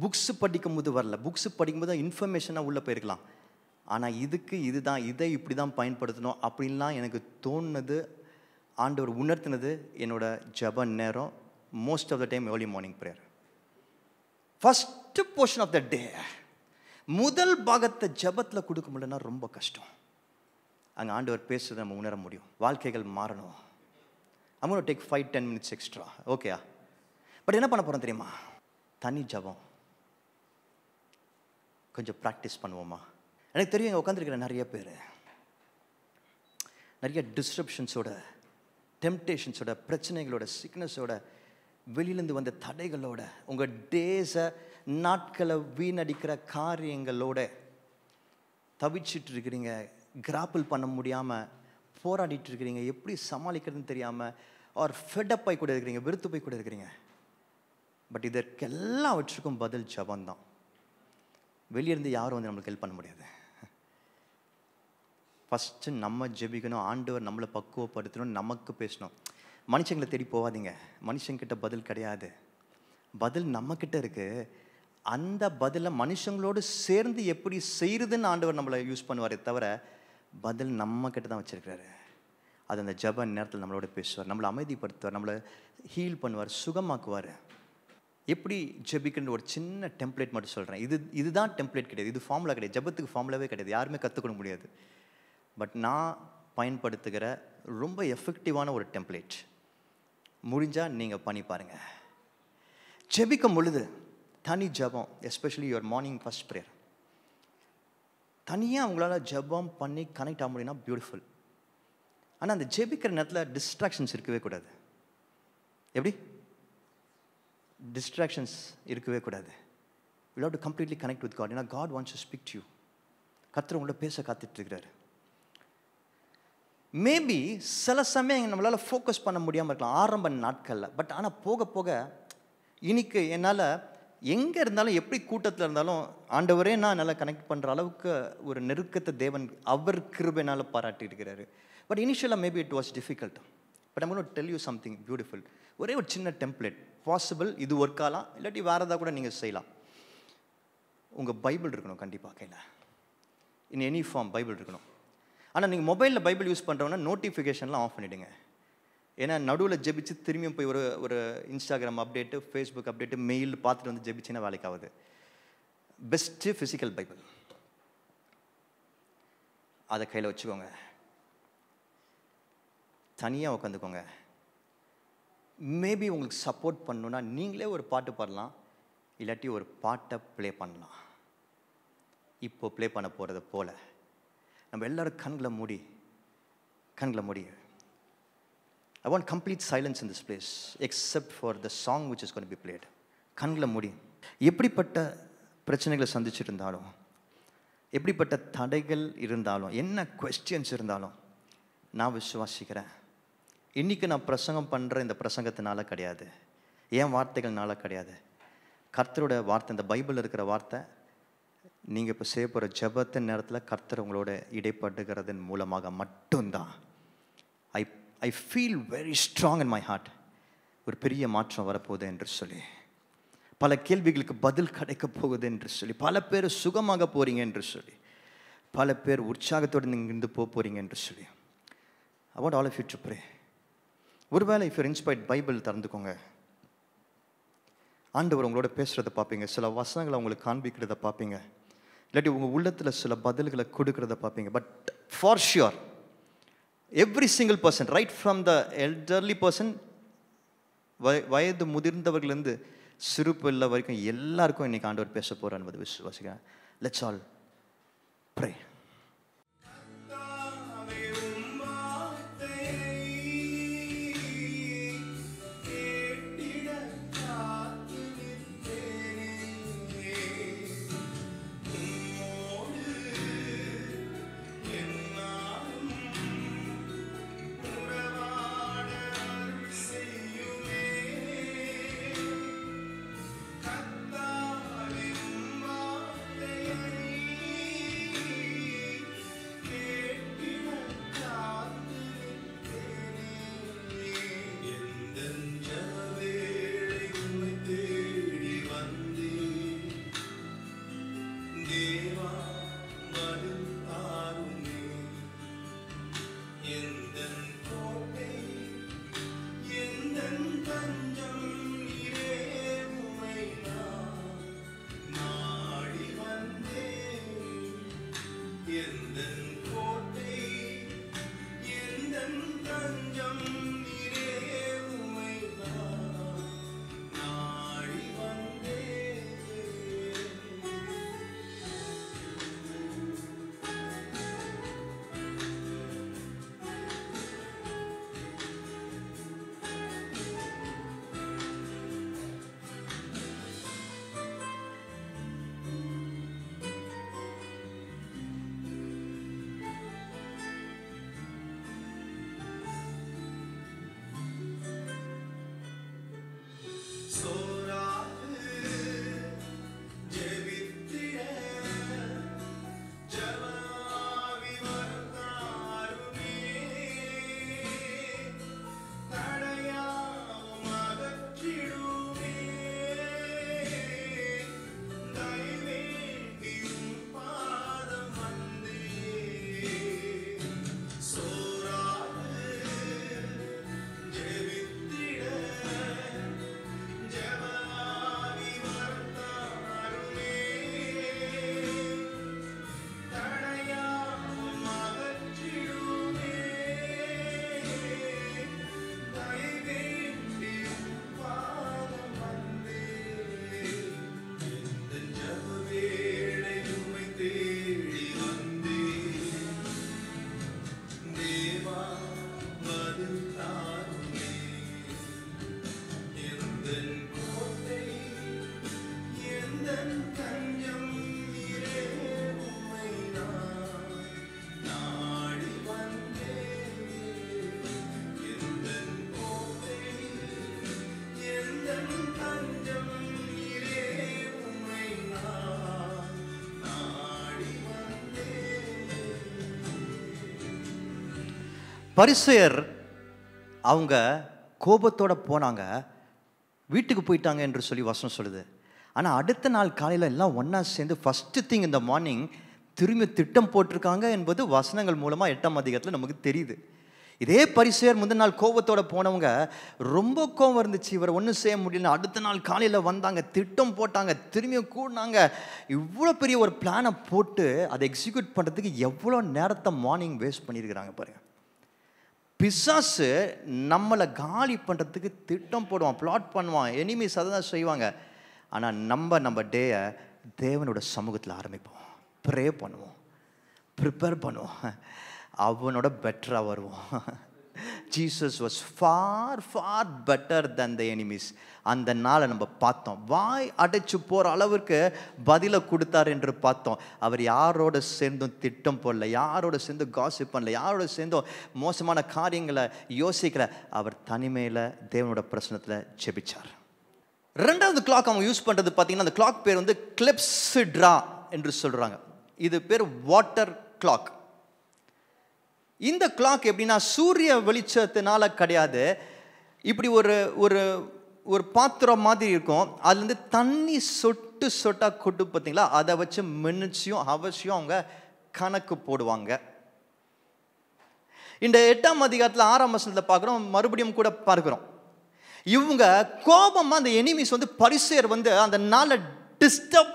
புக்ஸு படிக்கும்போது வரல. புக்ஸு படிக்கும்போது தான் இன்ஃபர்மேஷனாக உள்ளே போயிருக்கலாம். ஆனால் இதுதான் இதை இப்படி தான் பயன்படுத்தணும் அப்படின்லாம் எனக்கு தோணுனது, ஆண்டவர் உணர்த்தினது என்னோட ஜப நேரம். Most of the time early morning prayer. First portion of the day, முதல் பாகத்தை ஜபத்தில் கொடுக்க முடியலன்னா ரொம்ப கஷ்டம். அங்கே ஆண்டவர் பேசுறதை நம்ம உணர முடியும். வாழ்க்கைகள் மாறணும். I'm going to take 5-10 minutes extra. ஓகேயா? பட் என்ன பண்ண போகிறோம் தெரியுமா? தனி ஜபம் கொஞ்சம் ப்ராக்டிஸ் பண்ணுவோமா? எனக்கு தெரியும் இங்கே உட்காந்துருக்கிற நிறைய பேர் நிறைய டிஸ்ட்ரப்ஷன்ஸோட, டெம்டேஷன்ஸோட, பிரச்சனைகளோட, சிக்னஸோட, வெளியிலேருந்து வந்த தடைகளோட, உங்கள் டேஸை, நாட்களை வீணடிக்கிற காரியங்களோட தவிச்சிட்டு இருக்கிறீங்க. கிராப்பிள் பண்ண முடியாமல் போராடிட்டு இருக்கிறீங்க. எப்படி சமாளிக்கிறதுன்னு தெரியாமல் ஆர் ஃபெட்டப் ஆகி கூட இருக்கிறீங்க, வெறுத்து போய் கூட இருக்கிறீங்க. பட் இதற்கெல்லாவற்றுக்கும் பதில் ஜபந்தான். வெளியிருந்து யாரும் வந்து நம்மளுக்கு ஹெல்ப் பண்ண முடியாது. ஃபஸ்ட்டு நம்ம ஜெபிக்கணும். ஆண்டவர் நம்மளை பக்குவப்படுத்தணும், நமக்கு பேசணும். மனுஷங்களை தேடி போகாதீங்க. மனுஷங்கிட்ட பதில் கிடையாது. பதில் நம்மக்கிட்ட இருக்குது. அந்த பதிலை மனுஷங்களோடு சேர்ந்து எப்படி செய்கிறதுன்னு ஆண்டவர் நம்மளை யூஸ் பண்ணுவாரே தவிர பதில் நம்மக்கிட்ட தான் வச்சுருக்கிறாரு. அது அந்த ஜப நேரத்தில் நம்மளோட பேசுவார், நம்மளை அமைதிப்படுத்துவார், நம்மளை ஹீல் பண்ணுவார், சுகமாக்குவார். எப்படி ஜெபிக்கின்ற ஒரு சின்ன டெம்ப்ளேட் மட்டும் சொல்கிறேன். இதுதான் டெம்ப்ளேட் கிடையாது, இது ஃபார்முலா கிடையாது. ஜபத்துக்கு ஃபார்முலாவே கிடையாது, யாருமே கற்றுக்கொள்ள முடியாது. பட் நான் பயன்படுத்துகிற ரொம்ப எஃபெக்டிவான ஒரு டெம்ப்ளேட். முடிஞ்சால் நீங்கள் பண்ணி பாருங்கள். ஜெபிக்கும் பொழுது தனி ஜபம், especially your morning first prayer, தனியாக அவங்களால ஜபம் பண்ணி கனெக்ட் ஆக முடியும்னா பியூட்டிஃபுல். ஆனால் அந்த ஜெபிக்கிற நேரத்தில் டிஸ்ட்ராக்ஷன்ஸ் இருக்கவே கூடாது. எப்படி? டிஸ்ட்ராக்ஷன்ஸ் இருக்கவே கூடாது. You have to completely connect with God. ஏன்னா God wants to speak to you. கர்த்தர் உங்களை பேச காத்துட்ருக்கிறாரு. மேபி சில சமயம் நம்மளால் ஃபோக்கஸ் பண்ண முடியாமல் இருக்கலாம் ஆரம்ப நாட்களில். பட் ஆனால் போக போக இன்னைக்கு என்னால் எங்கே இருந்தாலும், எப்படி கூட்டத்தில் இருந்தாலும், ஆண்டவரே நான் என்னால் கனெக்ட் பண்ணுற அளவுக்கு ஒரு நெருக்கத்தை தேவன் அவர் கிருபையினால் பாராட்டி இருக்கிறாரு. பட் இனிஷியலாக maybe it was difficult. But I'm going to tell you something beautiful. ஒரே ஒரு சின்ன டெம்ப்ளேட் பாசிபிள். இது ஒர்க் ஆகலாம், இல்லாட்டி வேறு ஏதாவது கூட நீங்கள் செய்யலாம். உங்கள் பைபிள் இருக்கணும் கண்டிப்பாக கையில். இன் எனி ஃபார்ம் பைபிள் இருக்கணும். ஆனால் நீங்கள் மொபைலில் பைபிள் யூஸ் பண்ணுறவங்கன்னா நோட்டிஃபிகேஷன்லாம் ஆஃப் பண்ணிவிடுங்க. ஏன்னா நடுவில் ஜெபிச்சு திரும்பியும் போய் ஒரு Instagram update, Facebook update, mail பார்த்துட்டு வந்து ஜெபிச்சுன்னா வேலைக்கு ஆகுது. பெஸ்ட்டு ஃபிசிக்கல் பைபிள், அதை கையில் வச்சுக்கோங்க. தனியாக உட்காந்துக்கோங்க. மேபி உங்களுக்கு சப்போர்ட் பண்ணணுன்னா நீங்களே ஒரு பாட்டு பாடலாம், இல்லாட்டி ஒரு பாட்டை ப்ளே பண்ணலாம். இப்போது ப்ளே பண்ண போகிறத போல் நம்ம எல்லோரும் கண்களை மூடி I want complete silence in this place except for the song which is going to be played. கண்களை மூடி. எப்படிப்பட்ட பிரச்சனைகளை சந்திச்சுட்டு இருந்தாலும், எப்படிப்பட்ட தடைகள் இருந்தாலும், என்ன குவெஸ்டியன்ஸ் இருந்தாலும், நான் விசுவாசிக்கிறேன் இன்றைக்கி நான் பிரசங்கம் பண்ணுற இந்த பிரசங்கத்தினால கிடையாது, என் வார்த்தைகள்னால கிடையாது, கர்த்தரோட வார்த்தை, இந்த பைபிளில் இருக்கிற வார்த்தை, நீங்கள் இப்போ செய்ய போகிற ஜெபத்தின் நேரத்தில் கர்த்தர் உங்களோட இடைப்படுகிறதன் மூலமாக மட்டும்தான். I feel very strong in my heart. ஒரு பெரிய மாற்றம் வரப்போகுது என்று சொல்லி, பல கேள்விகளுக்கு பதில் கிடைக்க போகுது என்று சொல்லி, பல பேர் சுகமாக போகிறீங்க என்று சொல்லி, பல பேர் உற்சாகத்தோடு நீங்கள் இருந்து போகிறீங்க என்று சொல்லி. I want all of you to pray. ஒருவேளை if you're inspired, பைபிள் திறந்துக்கோங்க. ஆண்டவர் உங்களோட பேசுகிறத பார்ப்பீங்க, சில வசனங்களை உங்களுக்கு காண்பிக்கிறத பார்ப்பீங்க, இல்லாட்டி உங்கள் உள்ளத்தில் சில பதில்களை கொடுக்கறத பார்ப்பீங்க. But for sure every single person, right from the elderly person, வயது முதிர்ந்தவர்களேருந்து சிறு பிள்ளை வரைக்கும் எல்லாருக்கும் இன்னைக்கு ஆண்டவர் பேச போகிறார் என்பது விசுவாசிக்கிறேன். Let's all pray. பரிசேயர் அவங்க கோபத்தோட போனாங்க, வீட்டுக்கு போயிட்டாங்க என்று சொல்லி வசனம் சொல்லுது. ஆனால் அடுத்த நாள் காலையில் எல்லாம் ஒன்றா சேர்ந்து ஃபஸ்ட்டு திங் இந்த மார்னிங் திரும்பி திட்டம் போட்டிருக்காங்க என்பது வசனங்கள் மூலமாக 8ஆம் அதிகாரத்தில் நமக்கு தெரியுது. இதே பரிசேயர் முந்தின நாள் கோபத்தோட போனவங்க, ரொம்ப கோபம் இருந்துச்சு, இவர் ஒன்றும் செய்ய முடியல, அடுத்த நாள் காலையில் வந்தாங்க, திட்டம் போட்டாங்க, திரும்பியும் கூடினாங்க. இவ்வளோ பெரிய ஒரு பிளானை போட்டு அதை எக்ஸிக்யூட் பண்ணுறதுக்கு எவ்வளோ நேரத்தை மார்னிங் வேஸ்ட் பண்ணியிருக்கிறாங்க பாருங்கள். பிசாசு நம்மளை காலி பண்ணுறதுக்கு திட்டம் போடுவான், பிளாட் பண்ணுவான், எனிமீஸ் அதை தான் செய்வாங்க. ஆனால் நம்ம டேயை தேவனோட சமூகத்தில் ஆரம்பிப்போம், ப்ரே பண்ணுவோம், ப்ரிப்பேர் பண்ணுவோம், அவனோட பெட்டராக வருவோம். Jesus was for for better then the enemies. அந்த நாளை நம்ம பார்த்தோம். வாய் அடைச்சு போகிற அளவுக்கு பதிலை கொடுத்தார் என்று பார்த்தோம். அவர் யாரோட சேர்ந்தும் திட்டம் போடல, யாரோட சேர்ந்து காசிப் பண்ணல, யாரோட சேர்ந்தும் மோசமான காரியங்களை யோசிக்கல. அவர் தனிமையில் தேவனோட பிரசனத்தில் ஜெபிச்சார். ரெண்டாவது கிளாக் அவங்க யூஸ் பண்ணுறது பார்த்தீங்கன்னா, அந்த கிளாக் பேர் வந்து கிளெப்சிட்ரா என்று சொல்கிறாங்க. இது பேர் வாட்டர் கிளாக். இந்த கிளாக் எப்படின்னா சூரிய வெளிச்சத்தினால கிடையாது, இப்படி ஒரு ஒரு ஒரு பாத்திரம் மாதிரி இருக்கும், அதுலேருந்து தண்ணி சொட்டு சொட்டாக கொட்டு பார்த்தீங்களா, அதை வச்சு மினிட்ஸையும் அவசியம் அவங்க கணக்கு போடுவாங்க. இந்த 8ஆம் அதிகாரத்தில் 6ஆம் வசனத்தில் பார்க்குறோம், மறுபடியும் கூட பார்க்குறோம். இவங்க கோபமாக அந்த எனிமீஸ் வந்து பரிசேயர் வந்து அந்த நாளை டிஸ்டர்ப்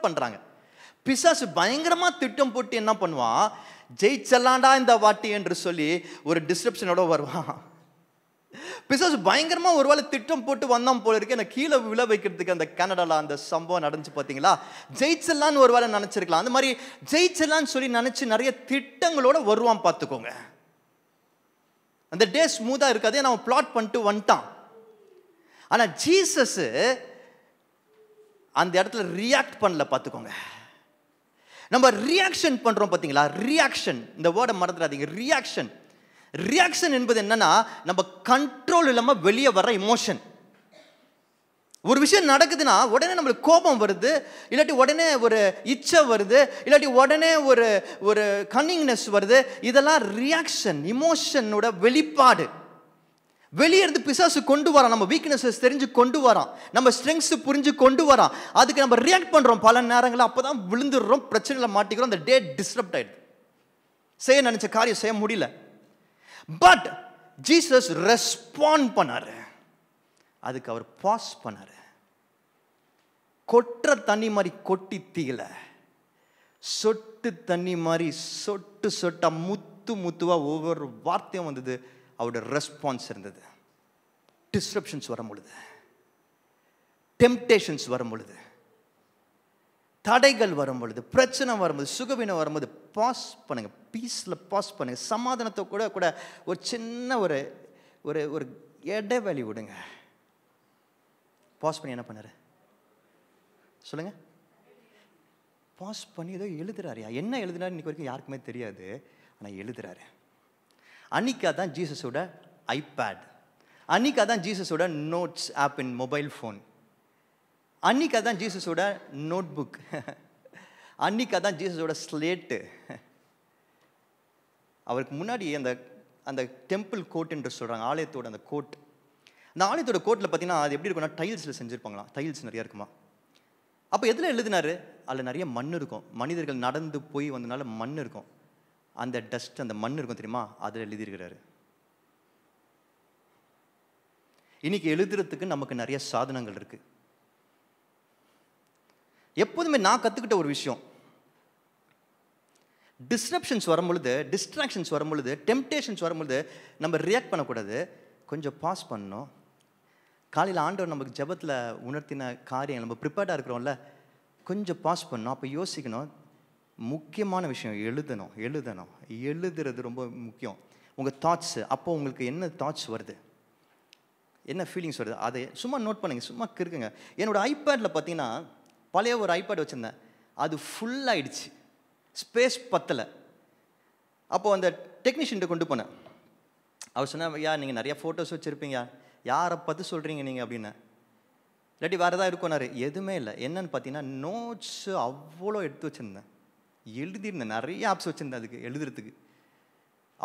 பண்ணுறாங்க. பிசாசு பயங்கரமாக திட்டம் போட்டு என்ன பண்ணுவான், ஜெயிச்சலாண்டா இந்த வாட்டி என்று சொல்லி ஒரு டிஸ்ட்ரப்ஷனோட வருவான். பிசாசு பயங்கரமாக ஒரு வேளை திட்டம் போட்டு வந்தான் போல இருக்கு, எனக்கு கீழே விழ வைக்கிறதுக்கு அந்த கனடாவில் அந்த சம்பவம் நடந்துச்சு பார்த்தீங்களா. ஜெயிச்சலான்னு ஒரு வேளை நினச்சிருக்கலாம். அந்த மாதிரி ஜெயிச்சலான்னு சொல்லி நினச்சி நிறைய திட்டங்களோட வருவான் பார்த்துக்கோங்க. அந்த டே ஸ்மூத்தாக இருக்காதே, நம்ம பிளாட் பண்ணிட்டு வந்துட்டான். ஆனால் ஜீசஸ் அந்த இடத்துல ரியாக்ட் பண்ணல பார்த்துக்கோங்க. நம்ம ரியாக்ஷன் பண்ணுறோம் பார்த்தீங்களா, ரியாக்ஷன், இந்த வேர்டை மறந்துடாதீங்க. ரியாக்ஷன் என்பது என்னன்னா, நம்ம கண்ட்ரோல் இல்லாமல் வெளியே வர இமோஷன். ஒரு விஷயம் நடக்குதுன்னா உடனே நம்மளுக்கு கோபம் வருது, இல்லாட்டி உடனே ஒரு இச்சை வருது, இல்லாட்டி உடனே ஒரு ஒரு கன்னிங்னஸ் வருது. இதெல்லாம் ரியாக்ஷன், இமோஷனோட வெளிப்பாடு. வெளியே இருந்து பிசாசு கொண்டு வரான், நம்ம வீக்னஸஸ் தெரிஞ்சு கொண்டு வரான், நம்ம ஸ்ட்ரெங்க்ஸ் புரிஞ்சு கொண்டு வரான். அதுக்கு நம்ம ரியாக்ட் பண்ணுறோம் பல நேரங்களில். அப்போ தான் விழுந்துடுறோம், பிரச்சனைகளை மாட்டிக்கிறோம், அந்த டே டிஸ்டர்ப்ட் ஆகிடுது, செய்ய நினச்ச காரியம் செய்ய முடியல. பட் ஜீசஸ் ரெஸ்பாண்ட் பண்ணாரு, அதுக்கு அவர் பாஸ் பண்ணாரு. கொட்டுற தண்ணி மாதிரி கொட்டி தீயல, சொட்டு தண்ணி மாதிரி சொட்டு சொட்டா முத்துவா ஒவ்வொரு வார்த்தையும் வந்தது. அவருடைய ரெஸ்பான்ஸ் இருந்தது. டிஸ்ட்ரப்ஷன்ஸ் வரும் பொழுது, டெம்டேஷன்ஸ் வரும் பொழுது, தடைகள் வரும் பொழுது, பிரச்சனை வரும்போது, சுகவீனம் வரும்போது பாஸ் பண்ணுங்க, பீஸில் பாஸ் பண்ணுங்க. சமாதானத்தை கூட ஒரு சின்ன ஒரு ஒரு ஒரு இடைவெளி விடுங்க. பாஸ் பண்ணி என்ன பண்ணாரு சொல்லுங்க? பாஸ் பண்ணி ஏதோ எழுதுறாரு. என்ன எழுதுறாரு இன்னைக்கு வரைக்கும் யாருக்குமே தெரியாது, ஆனால் எழுதுறாரு. அன்னைக்கு தான் ஜீசஸோட ஐபேட், அன்னைக்கு தான் ஜீசஸோட notes app in mobile phone, அன்னைக்கு தான் ஜீசஸோட நோட் புக், அன்னைக்கு தான் ஜீசஸோட ஸ்லேட்டு. அவருக்கு முன்னாடி அந்த அந்த டெம்பிள் கோட் என்று சொல்கிறாங்க, ஆலயத்தோட அந்த கோட். அந்த ஆலயத்தோட கோட்டில் பார்த்தீங்கன்னா அது எப்படி இருக்கும்னா டைல்ஸில் செஞ்சுருப்பாங்களாம், டைல்ஸ் நிறையா இருக்குமா. அப்போ எதில் எழுதினாரு? அதில் நிறைய மண் இருக்கும், மனிதர்கள் நடந்து போய் வந்தனால மண் இருக்கும், அந்த டஸ்ட், அந்த மண் இருக்கும் தெரியுமா, அதில் எழுதியிருக்கிறாரு. இன்னைக்கு எழுதுறதுக்கு நமக்கு நிறைய சாதனங்கள் இருக்கு. எப்போதுமே நான் கற்றுக்கிட்ட ஒரு விஷயம், டிஸ்ட்ரப்ஷன்ஸ் வரும்பொழுது, டிஸ்ட்ராக்ஷன்ஸ் வரும்பொழுது, டெம்டேஷன்ஸ் வரும்பொழுது நம்ம ரியாக்ட் பண்ணக்கூடாது, கொஞ்சம் பாஸ் பண்ணணும். காலையில் ஆண்டவர் நமக்கு ஜெபத்தில் உணர்த்தின காரியம் நம்ம ப்ரிப்பேர்டாக இருக்கிறோம்ல, கொஞ்சம் பாஸ் பண்ணணும். அப்போ யோசிக்கணும். முக்கியமான விஷயம் எழுதுறது ரொம்ப முக்கியம். உங்கள் தாட்ஸு, அப்போ உங்களுக்கு என்ன தாட்ஸ் வருது, என்ன ஃபீலிங்ஸ் வருது, அதை சும்மா நோட் பண்ணுங்கள், சும்மா இருக்குங்க. என்னோடய ஐபேடில் பார்த்தீங்கன்னா பழைய ஒரு ஐபேட் வச்சுருந்தேன், அது ஃபுல்லாகிடுச்சு, ஸ்பேஸ் பத்தலை. அப்போது அந்த டெக்னீஷியன்ட்ட கொண்டு போனேன். அவர் சொன்னால், ஐயா நீங்கள் நிறையா ஃபோட்டோஸ் வச்சுருப்பீங்க, யாரை பார்த்து சொல்கிறீங்க நீங்கள் அப்படின்னு. இல்லாட்டி வேறு எதாவது இருக்கும்னாரு. எதுவுமே இல்லை. என்னன்னு பார்த்தீங்கன்னா நோட்ஸு அவ்வளோ எடுத்து வச்சுருந்தேன், எழுதியிருந்தேன், நிறைய ஆப்ஸ் வச்சுருந்தேன் அதுக்கு எழுதுறதுக்கு.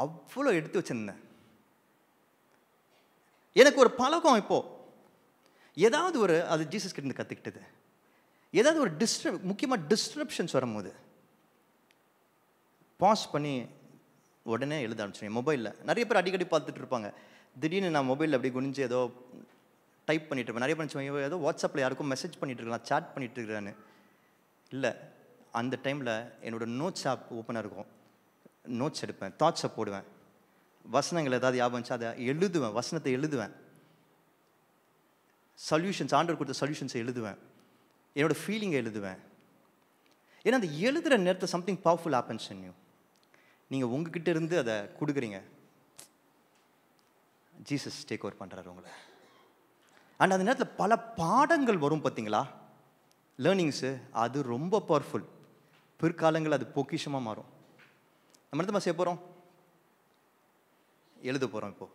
அவ்வளோ எடுத்து வச்சிருந்தேன். எனக்கு ஒரு பழக்கம் இப்போது, ஏதாவது ஒரு அது ஜீசஸ் கிட்ட கற்றுக்கிட்டது, ஏதாவது ஒரு முக்கியமாக டிஸ்ட்ரப்ஷன்ஸ் வரும்போது பாஸ் பண்ணி உடனே எழுத ஆரம்பிச்சிடுவேன். மொபைலில் நிறைய பேர் அடிக்கடி பார்த்துட்டு இருப்பாங்க. திடீர்னு நான் மொபைலில் அப்படி குனிஞ்சு ஏதோ டைப் பண்ணிட்டு இருப்பேன். நிறைய பேர் ஏதோ வாட்ஸ்அப்பில் யாருக்கும் மெசேஜ் பண்ணிட்டு இருக்கலாம், சாட் பண்ணிட்டு இருக்கிறான்னு. இல்லை, அந்த டைமில் என்னோடய நோட்ஸ் ஆப் ஓப்பனாக இருக்கும். நோட்ஸ் எடுப்பேன், தாட்ஸை போடுவேன், வசனங்கள் ஏதாவது ஞாபகம் இருந்துச்சு அதை எழுதுவேன், வசனத்தை எழுதுவேன், சொல்யூஷன்ஸ், ஆண்டவர் கொடுத்த சொல்யூஷன்ஸை எழுதுவேன், என்னோடய ஃபீலிங்கை எழுதுவேன். ஏன்னா அந்த எழுதுகிற நேரத்தில் something powerful happens in you. நீங்கள் உங்ககிட்ட இருந்து அதை கொடுக்குறீங்க, ஜீசஸ் டேக் ஓவர் பண்ணுறாரு உங்களை. அண்ட் அந்த நேரத்தில் பல பாடங்கள் வரும் பார்த்தீங்களா, லேர்னிங்ஸு, அது ரொம்ப பவர்ஃபுல். பிற்காலங்கள் அது பொக்கிஷமாக மாறும். நம்ம என்ன செய்ய போகிறோம்? எழுத போகிறோம். இப்போது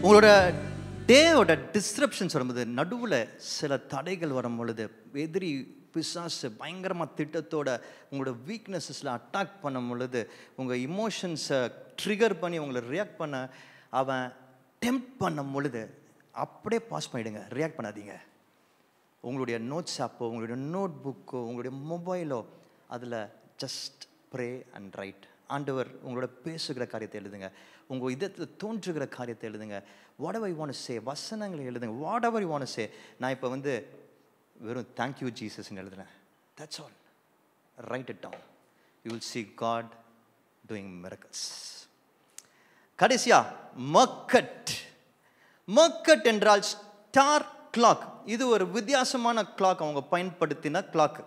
உங்களோட டேவோட டிஸ்ட்ரப்ஷன்ஸ் வரும்போது, நடுவில் சில தடைகள் வரும் பொழுது, எதிரி பிசாசு பயங்கரமாக திட்டத்தோட உங்களோட வீக்னஸஸில் அட்டாக் பண்ணும் பொழுது, உங்கள் இமோஷன்ஸை ட்ரிகர் பண்ணி உங்களை ரியாக்ட் பண்ண அவன் டெம்ப்ட் பண்ணும் பொழுது, அப்படியே பாஸ் பண்ணிவிடுங்க, ரியாக்ட் பண்ணாதீங்க. உங்களுடைய நோட்ஸ் ஆப்போ, உங்களுடைய நோட் புக்கோ, உங்களுடைய மொபைலோ, அதில் ஜஸ்ட் ப்ரே அண்ட் ரைட். ஆண்டவர் உங்களோட பேசுகிற காரியத்தை எழுதுங்க, உங்கள் இதத்தில் தோன்றுகிற காரியத்தை எழுதுங்க. Whatever you want to say, வசனங்களை எழுதுங்க. Whatever you want to say. நான் இப்போ வெறும் தேங்க்யூ ஜீசஸ்ன்னு எழுதுனேன். That's all. Write it down. You will see God doing miracles. கடைசியா மர்க்கட். மர்க்கட் என்றால் ஸ்டார் கிளாக். இது ஒரு வித்தியாசமான கிளாக். அவங்க பயன்படுத்தின கிளாக்.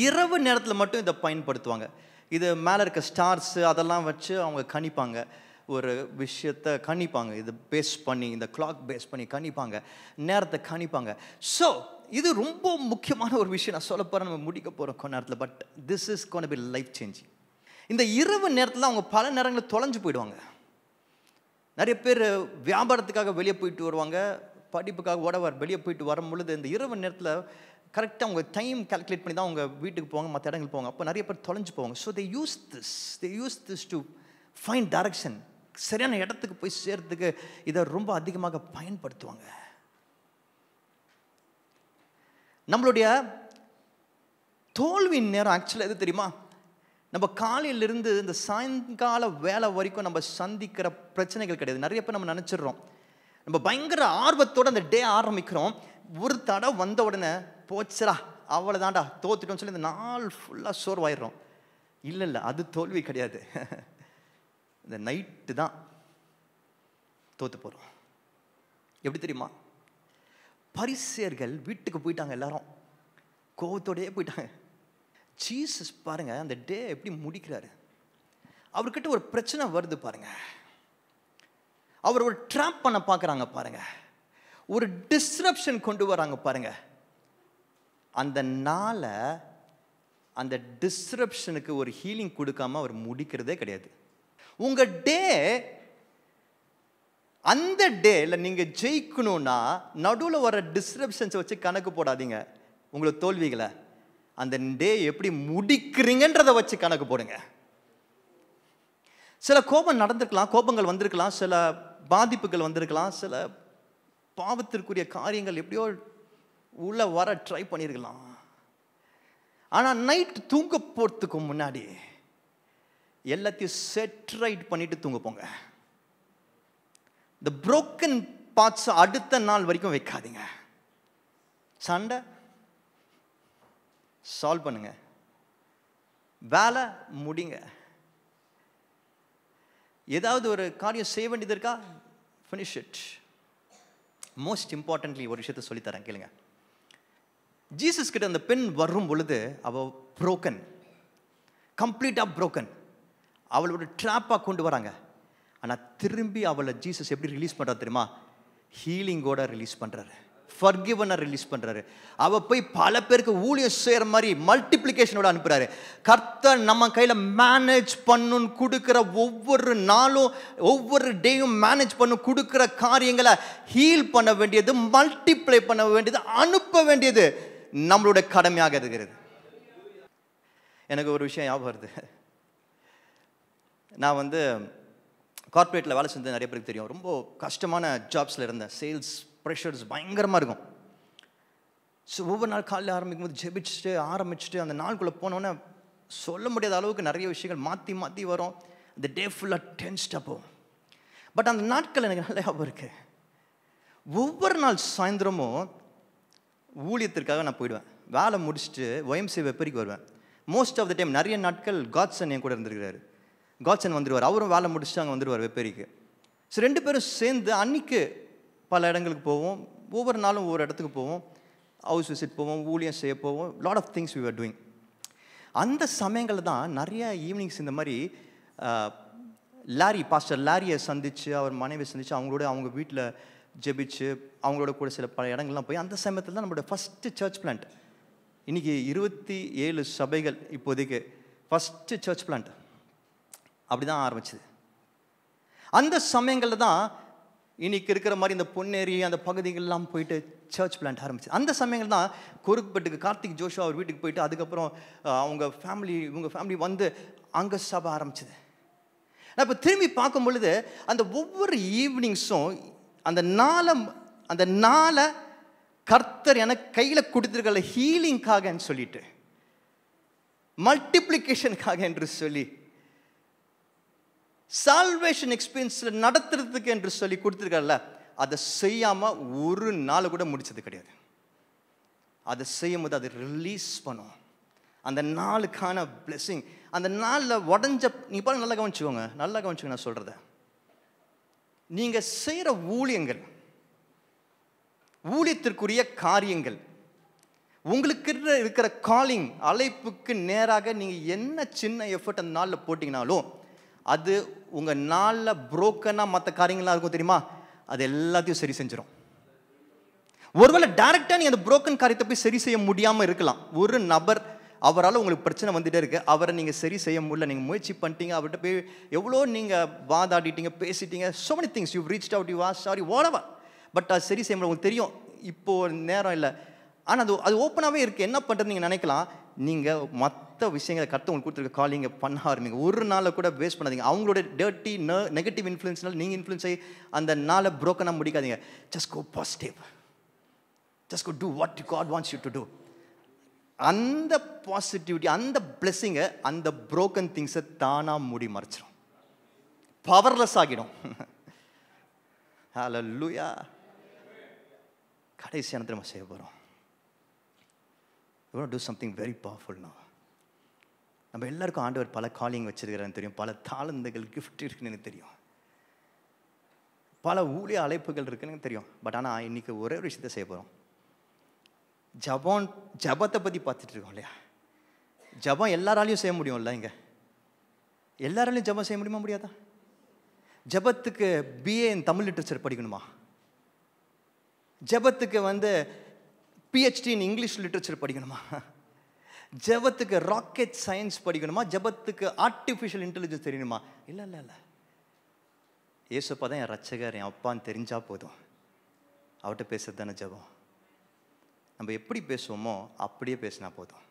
இரவு நேரத்தில் மட்டும் இதை பயன்படுத்துவாங்க. இது மேலே இருக்க ஸ்டார்ஸு அதெல்லாம் வச்சு அவங்க கணிப்பாங்க, ஒரு விஷயத்தை கணிப்பாங்க. இது பேஸ் பண்ணி, இந்த கிளாக் பேஸ் பண்ணி கணிப்பாங்க, நேரத்தை கணிப்பாங்க. ஸோ இது ரொம்ப முக்கியமான ஒரு விஷயம். நான் சொல்ல போகிறேன், நம்ம முடிக்க போகிறோம் கொஞ்ச நேரத்தில். But this is gonna be life changing. இந்த இரவு நேரத்தில் அவங்க பல நேரங்களில் தொலைஞ்சு போயிடுவாங்க. நிறைய பேர் வியாபாரத்துக்காக வெளியே போயிட்டு வருவாங்க, படிப்புக்காக உடவர் வெளியே போயிட்டு வரும் பொழுது, இந்த இரவு நேரத்தில் கரெக்டாக அவங்க டைம் கால்குலேட் பண்ணி தான் அவங்க வீட்டுக்கு போவாங்க, மற்ற இடங்களுக்கு போவாங்க. அப்போ நிறைய பேர் தொலைஞ்சு போவாங்க. So they use this to find direction. சரியான இடத்துக்கு போய் சேர்றதுக்கு இதை ரொம்ப அதிகமாக பயன்படுத்துவாங்க. நம்மளுடைய தோல்வியின் நேரம் ஆக்சுவலாக எது தெரியுமா? நம்ம காலையிலிருந்து இந்த சாயங்கால வேலை வரைக்கும் நம்ம சந்திக்கிற பிரச்சனைகள் கிடையாது. நிறைய பேர் நம்ம நினச்சிடுறோம், நம்ம பயங்கர ஆர்வத்தோடு அந்த டே ஆரம்பிக்கிறோம். ஒரு தடவை வந்த உடனே போச்சுடா, அவ்வளோதான்டா, தோத்துட்டோம்னு சொல்லி இந்த நாள் ஃபுல்லாக சோர்வாயிடுறோம். இல்லை, அது தோல்வி கிடையாது. இந்த நைட்டு தான் தோற்று போகிறோம். எப்படி தெரியுமா? பரிசேயர்கள் வீட்டுக்கு போயிட்டாங்க, எல்லாரும் கோவத்தோடையே போயிட்டாங்க. ஜீசஸ் பாருங்க அந்த டே எப்படி முடிக்கிறாரு. அவர்கிட்ட ஒரு பிரச்சனை வருது பாருங்க, அவர் ஒரு ட்ராப் பண்ண பார்க்குறாங்க பாருங்க. ஒரு டிஸ்ரப்ஷன் கொண்டு வராங்க பாருங்க. அந்த நாளை அந்த டிஸ்ரப்ஷனுக்கு ஒரு ஹீலிங் கொடுக்காம அவர் முடிக்கிறதே கிடையாது. உங்க டே, அந்த டேல நீங்க ஜெயிக்கணும்னா நடுவில் வர டிஸ்ரப்ஷன்ஸை வச்சு கணக்கு போடாதீங்க உங்களுக்கு தோல்விகளை. அந்த டே எப்படி முடிக்கிறீங்கன்றதை வச்சு கணக்கு போடுங்க. சில கோபம் நடந்திருக்கலாம், கோபங்கள் வந்திருக்கலாம், சில பாதிப்புகள் வந்திருக்கலாம், சில பாவத்திற்குரிய காரியங்கள் எப்படியோ உள்ள வர ட்ரை பண்ணியிருக்கலாம். ஆனால் நைட் தூங்க போகிறதுக்கு முன்னாடி எல்லாத்தையும் செட் ரைட் பண்ணிட்டு தூங்க போங்க. இந்த புரோக்கன் பார்ட்ஸ் அடுத்த நாள் வரைக்கும் வைக்காதீங்க. சண்டை சால்வ் பண்ணுங்க, வேலை முடிங்க. ஏதாவது ஒரு காரியம் செய்ய வேண்டியது இருக்கா, ஃபினிஷ் இட். மோஸ்ட் இம்பார்ட்டன்ட்லி ஒரு விஷயத்தை சொல்லித்தரேன் கேளுங்க. ஜீசஸ் கிட்ட அந்த பெண் வரும் பொழுது அவள் புரோக்கன், கம்ப்ளீட்டாக புரோக்கன். அவளோட ட்ராப்பாக கொண்டு வராங்க. ஆனால் திரும்பி அவளை ஜீசஸ் எப்படி ரிலீஸ் பண்ணுறாரு தெரியுமா? ஹீலிங்கோட ரிலீஸ் பண்ணுறாரு, ஃபர்கிவனை ரிலீஸ் பண்ணுறாரு. அவள் போய் பல பேருக்கு ஊழியம் செய்கிற மாதிரி மல்டிப்ளிகேஷனோட அனுப்புகிறாரு. கர்த்தர் நம்ம கையில் மேனேஜ் பண்ணுன்னு கொடுக்குற ஒவ்வொரு நாளும் ஒவ்வொரு டேயும் மேனேஜ் பண்ண கொடுக்குற காரியங்களை ஹீல் பண்ண வேண்டியது, மல்டிப்ளை பண்ண வேண்டியது, அனுப்ப வேண்டியது நம்மளோட கடமையாக இருக்கிறது. எனக்கு ஒரு விஷயம் ஞாபகம் வருது. நான் கார்ப்பரேட்டில் வேலை செஞ்சது நிறைய பேருக்கு தெரியும். ரொம்ப கஷ்டமான ஜாப்ஸில் இருந்தேன். சேல்ஸ் ப்ரெஷர்ஸ் பயங்கரமாக இருக்கும். ஸோ ஒவ்வொரு நாள் காலையில் ஆரம்பிக்கும் போது ஜெபிச்சுட்டு ஆரம்பிச்சுட்டு அந்த நாளுக்குள்ளே போனோன்னே சொல்ல முடியாத அளவுக்கு நிறைய விஷயங்கள் மாற்றி மாற்றி வரும். அந்த டே ஃபுல்லாக டென்ஸ்டாக போகும். பட் அந்த நாட்கள் எனக்கு நல்லா ஞாபகம் இருக்கு. ஒவ்வொரு நாள் சாயந்தரமும் ஊழியத்திற்காக நான் போயிடுவேன். வேலை முடிச்சுட்டு ஒய்எம்சி வெப்பரிக்கு வருவேன். மோஸ்ட் ஆஃப் த டைம் நிறைய நாட்கள் காட்சன் என் கூட இருந்திருக்கிறாரு. காட்சன் வந்துடுவார். அவரும் வேலை முடிச்சுட்டு அங்கே வந்துடுவார் வெப்பரிக்கு. ஸோ 2 பேரும் சேர்ந்து அன்னைக்கு பல இடங்களுக்கு போவோம். ஒவ்வொரு நாளும் ஒவ்வொரு இடத்துக்கு போவோம். ஹவுஸ் விசிட் போவோம், ஊழியம் செய்ய போவோம். Lot of things we are doing. அந்த சமயங்களில் தான் நிறைய ஈவினிங்ஸ் இந்த மாதிரி பாஸ்டர் லாரியை சந்தித்து, அவர் மனைவியை சந்தித்து, அவங்க வீட்டில் ஜெபிச்சு, அவங்களோட கூட சில பல இடங்கள்லாம் போய் அந்த சமயத்தில் தான் நம்மளோட ஃபஸ்ட்டு சர்ச் பிளான்ட். இன்றைக்கி 27 சபைகள் இப்போதைக்கு. ஃபஸ்ட்டு சர்ச் பிளான்ட் அப்படி தான் ஆரம்பிச்சுது. அந்த சமயங்களில் தான் இன்னைக்கு இருக்கிற மாதிரி இந்த பொன்னேரி அந்த பகுதிகளெலாம் போயிட்டு சர்ச் பிளான்ட் ஆரம்பிச்சு. அந்த சமயங்கள் தான் குறுக்குப்பட்டுக்கு கார்த்திக் ஜோஷுவா அவர் வீட்டுக்கு போயிட்டு அதுக்கப்புறம் இவங்க ஃபேமிலி வந்து அங்கே சபை ஆரம்பிச்சுது. நான் இப்போ திரும்பி பார்க்கும் பொழுது அந்த ஒவ்வொரு ஈவினிங்ஸும் அந்த நாளை கர்த்தர் எனக்கு கையில் கொடுத்துருக்கல ஹீலிங்காகன்னு சொல்லிட்டு, மல்டிப்ளிகேஷனுக்காக என்று சொல்லி, சால்வேஷன் எக்ஸ்பீரியன்ஸில் நடத்துறதுக்கு என்று சொல்லி கொடுத்துருக்கல, அதை செய்யாமல் ஒரு நாள் கூட முடிச்சது கிடையாது. அதை செய்யும் போது அதை ரிலீஸ் பண்ணும். அந்த நாளுக்கான பிளெஸிங் அந்த நாளில் உடஞ்ச நீங்கள் பாருங்க, நல்லா கவனிச்சுக்கோங்க, நான் சொல்கிறத. நீங்கள் செய்கிற ஊழியத்திற்குரிய காரியங்கள், உங்களுக்கு இருக்கிற காலிங் அழைப்புக்கு நேராக நீங்கள் என்ன சின்ன எஃபர்ட் அந்த நாளில் போட்டிங்கனாலும் அது உங்கள் நாளில் புரோக்கனாக மற்ற காரியங்கள்லாம் இருக்கும் தெரியுமா, அது எல்லாத்தையும் சரி செஞ்சிடும். ஒருவேளை டைரெக்டாக நீங்கள் அந்த புரோக்கன் காரியத்தை போய் சரி செய்ய முடியாமல் இருக்கலாம். ஒரு நபர் அவரால் உங்களுக்கு பிரச்சனை வந்துகிட்டே இருக்கு, அவரை நீங்கள் சரி செய்ய முடியல, நீங்கள் முயற்சி பண்ணிட்டீங்க, அவர்கிட்ட போய் எவ்வளோ நீங்கள் வாதாடிட்டீங்க, பேசிட்டீங்க, so many things, you've reached out, you asked sorry, whatever, but அது சரி செய்ய முடியல. உங்களுக்கு தெரியும் இப்போது நேரம் இல்லை, ஆனால் அது ஓப்பனாகவே இருக்குது. என்ன பண்ணுறது நீங்கள் நினைக்கலாம். நீங்கள் மற்ற விஷயங்களை கற்று உங்களுக்கு கொடுத்துருக்க காலிங்க பண்ண ஆரம்பிங்க. ஒரு நாளை கூட வேஸ்ட் பண்ணாதீங்க. அவங்களோட டர்ட்டி நெகட்டிவ் இன்ஃப்ளூயன்ஸ்னால நீங்கள் இன்ஃப்ளூயன்ஸ் ஆகி அந்த நாளை புரோக்கனாக முடிக்காதீங்க. Just go positive, just go do what God wants you to do. அந்த பாசிட்டிவிட்டி, அந்த பிளெஸிங்கை, அந்த புரோக்கன் திங்ஸை தானாக மூடி மறைச்சிடும், பவர்லெஸ் ஆகிடும். ஹல்லேலூயா. கடைசியான நம்ம செய்ய போகிறோம். We want to do something very powerful now. நம்ம எல்லாருக்கும் ஆண்டவர் பல காலிங் வச்சிருக்கிறான்னு தெரியும், பல தாளந்துகள் கிஃப்ட் இருக்குன்னு எனக்கு தெரியும், பல ஊழிய அழைப்புகள் இருக்குன்னு தெரியும். பட் ஆனால் இன்னைக்கு ஒரே ஒரு விஷயத்தை செய்ய போகிறோம். ஜபத்தை பற்றி பார்த்துட்டு இருக்கோம் இல்லையா? ஜபம் எல்லாராலையும் செய்ய முடியும்ல? இங்கே எல்லாராலையும் ஜபம் செய்ய முடியுமா, முடியாதா? ஜபத்துக்கு BA in தமிழ் லிட்ரேச்சர் படிக்கணுமா? ஜெபத்துக்கு வந்து PhD இன் இங்கிலீஷ் லிட்ரேச்சர் படிக்கணுமா? ஜெபத்துக்கு ராக்கெட் சயின்ஸ் படிக்கணுமா? ஜெபத்துக்கு ஆர்டிஃபிஷியல் இன்டெலிஜென்ஸ் தெரியணுமா? இல்லை இல்லை இல்லை. ஏசப்பா தான் என் ரட்சகர், என் அப்பான்னு தெரிஞ்சா போதும். அவர்கிட்ட பேசுறது தானே ஜெபம். நம்ம எப்படி பேசுவோமோ அப்படியே பேசினா போதும்.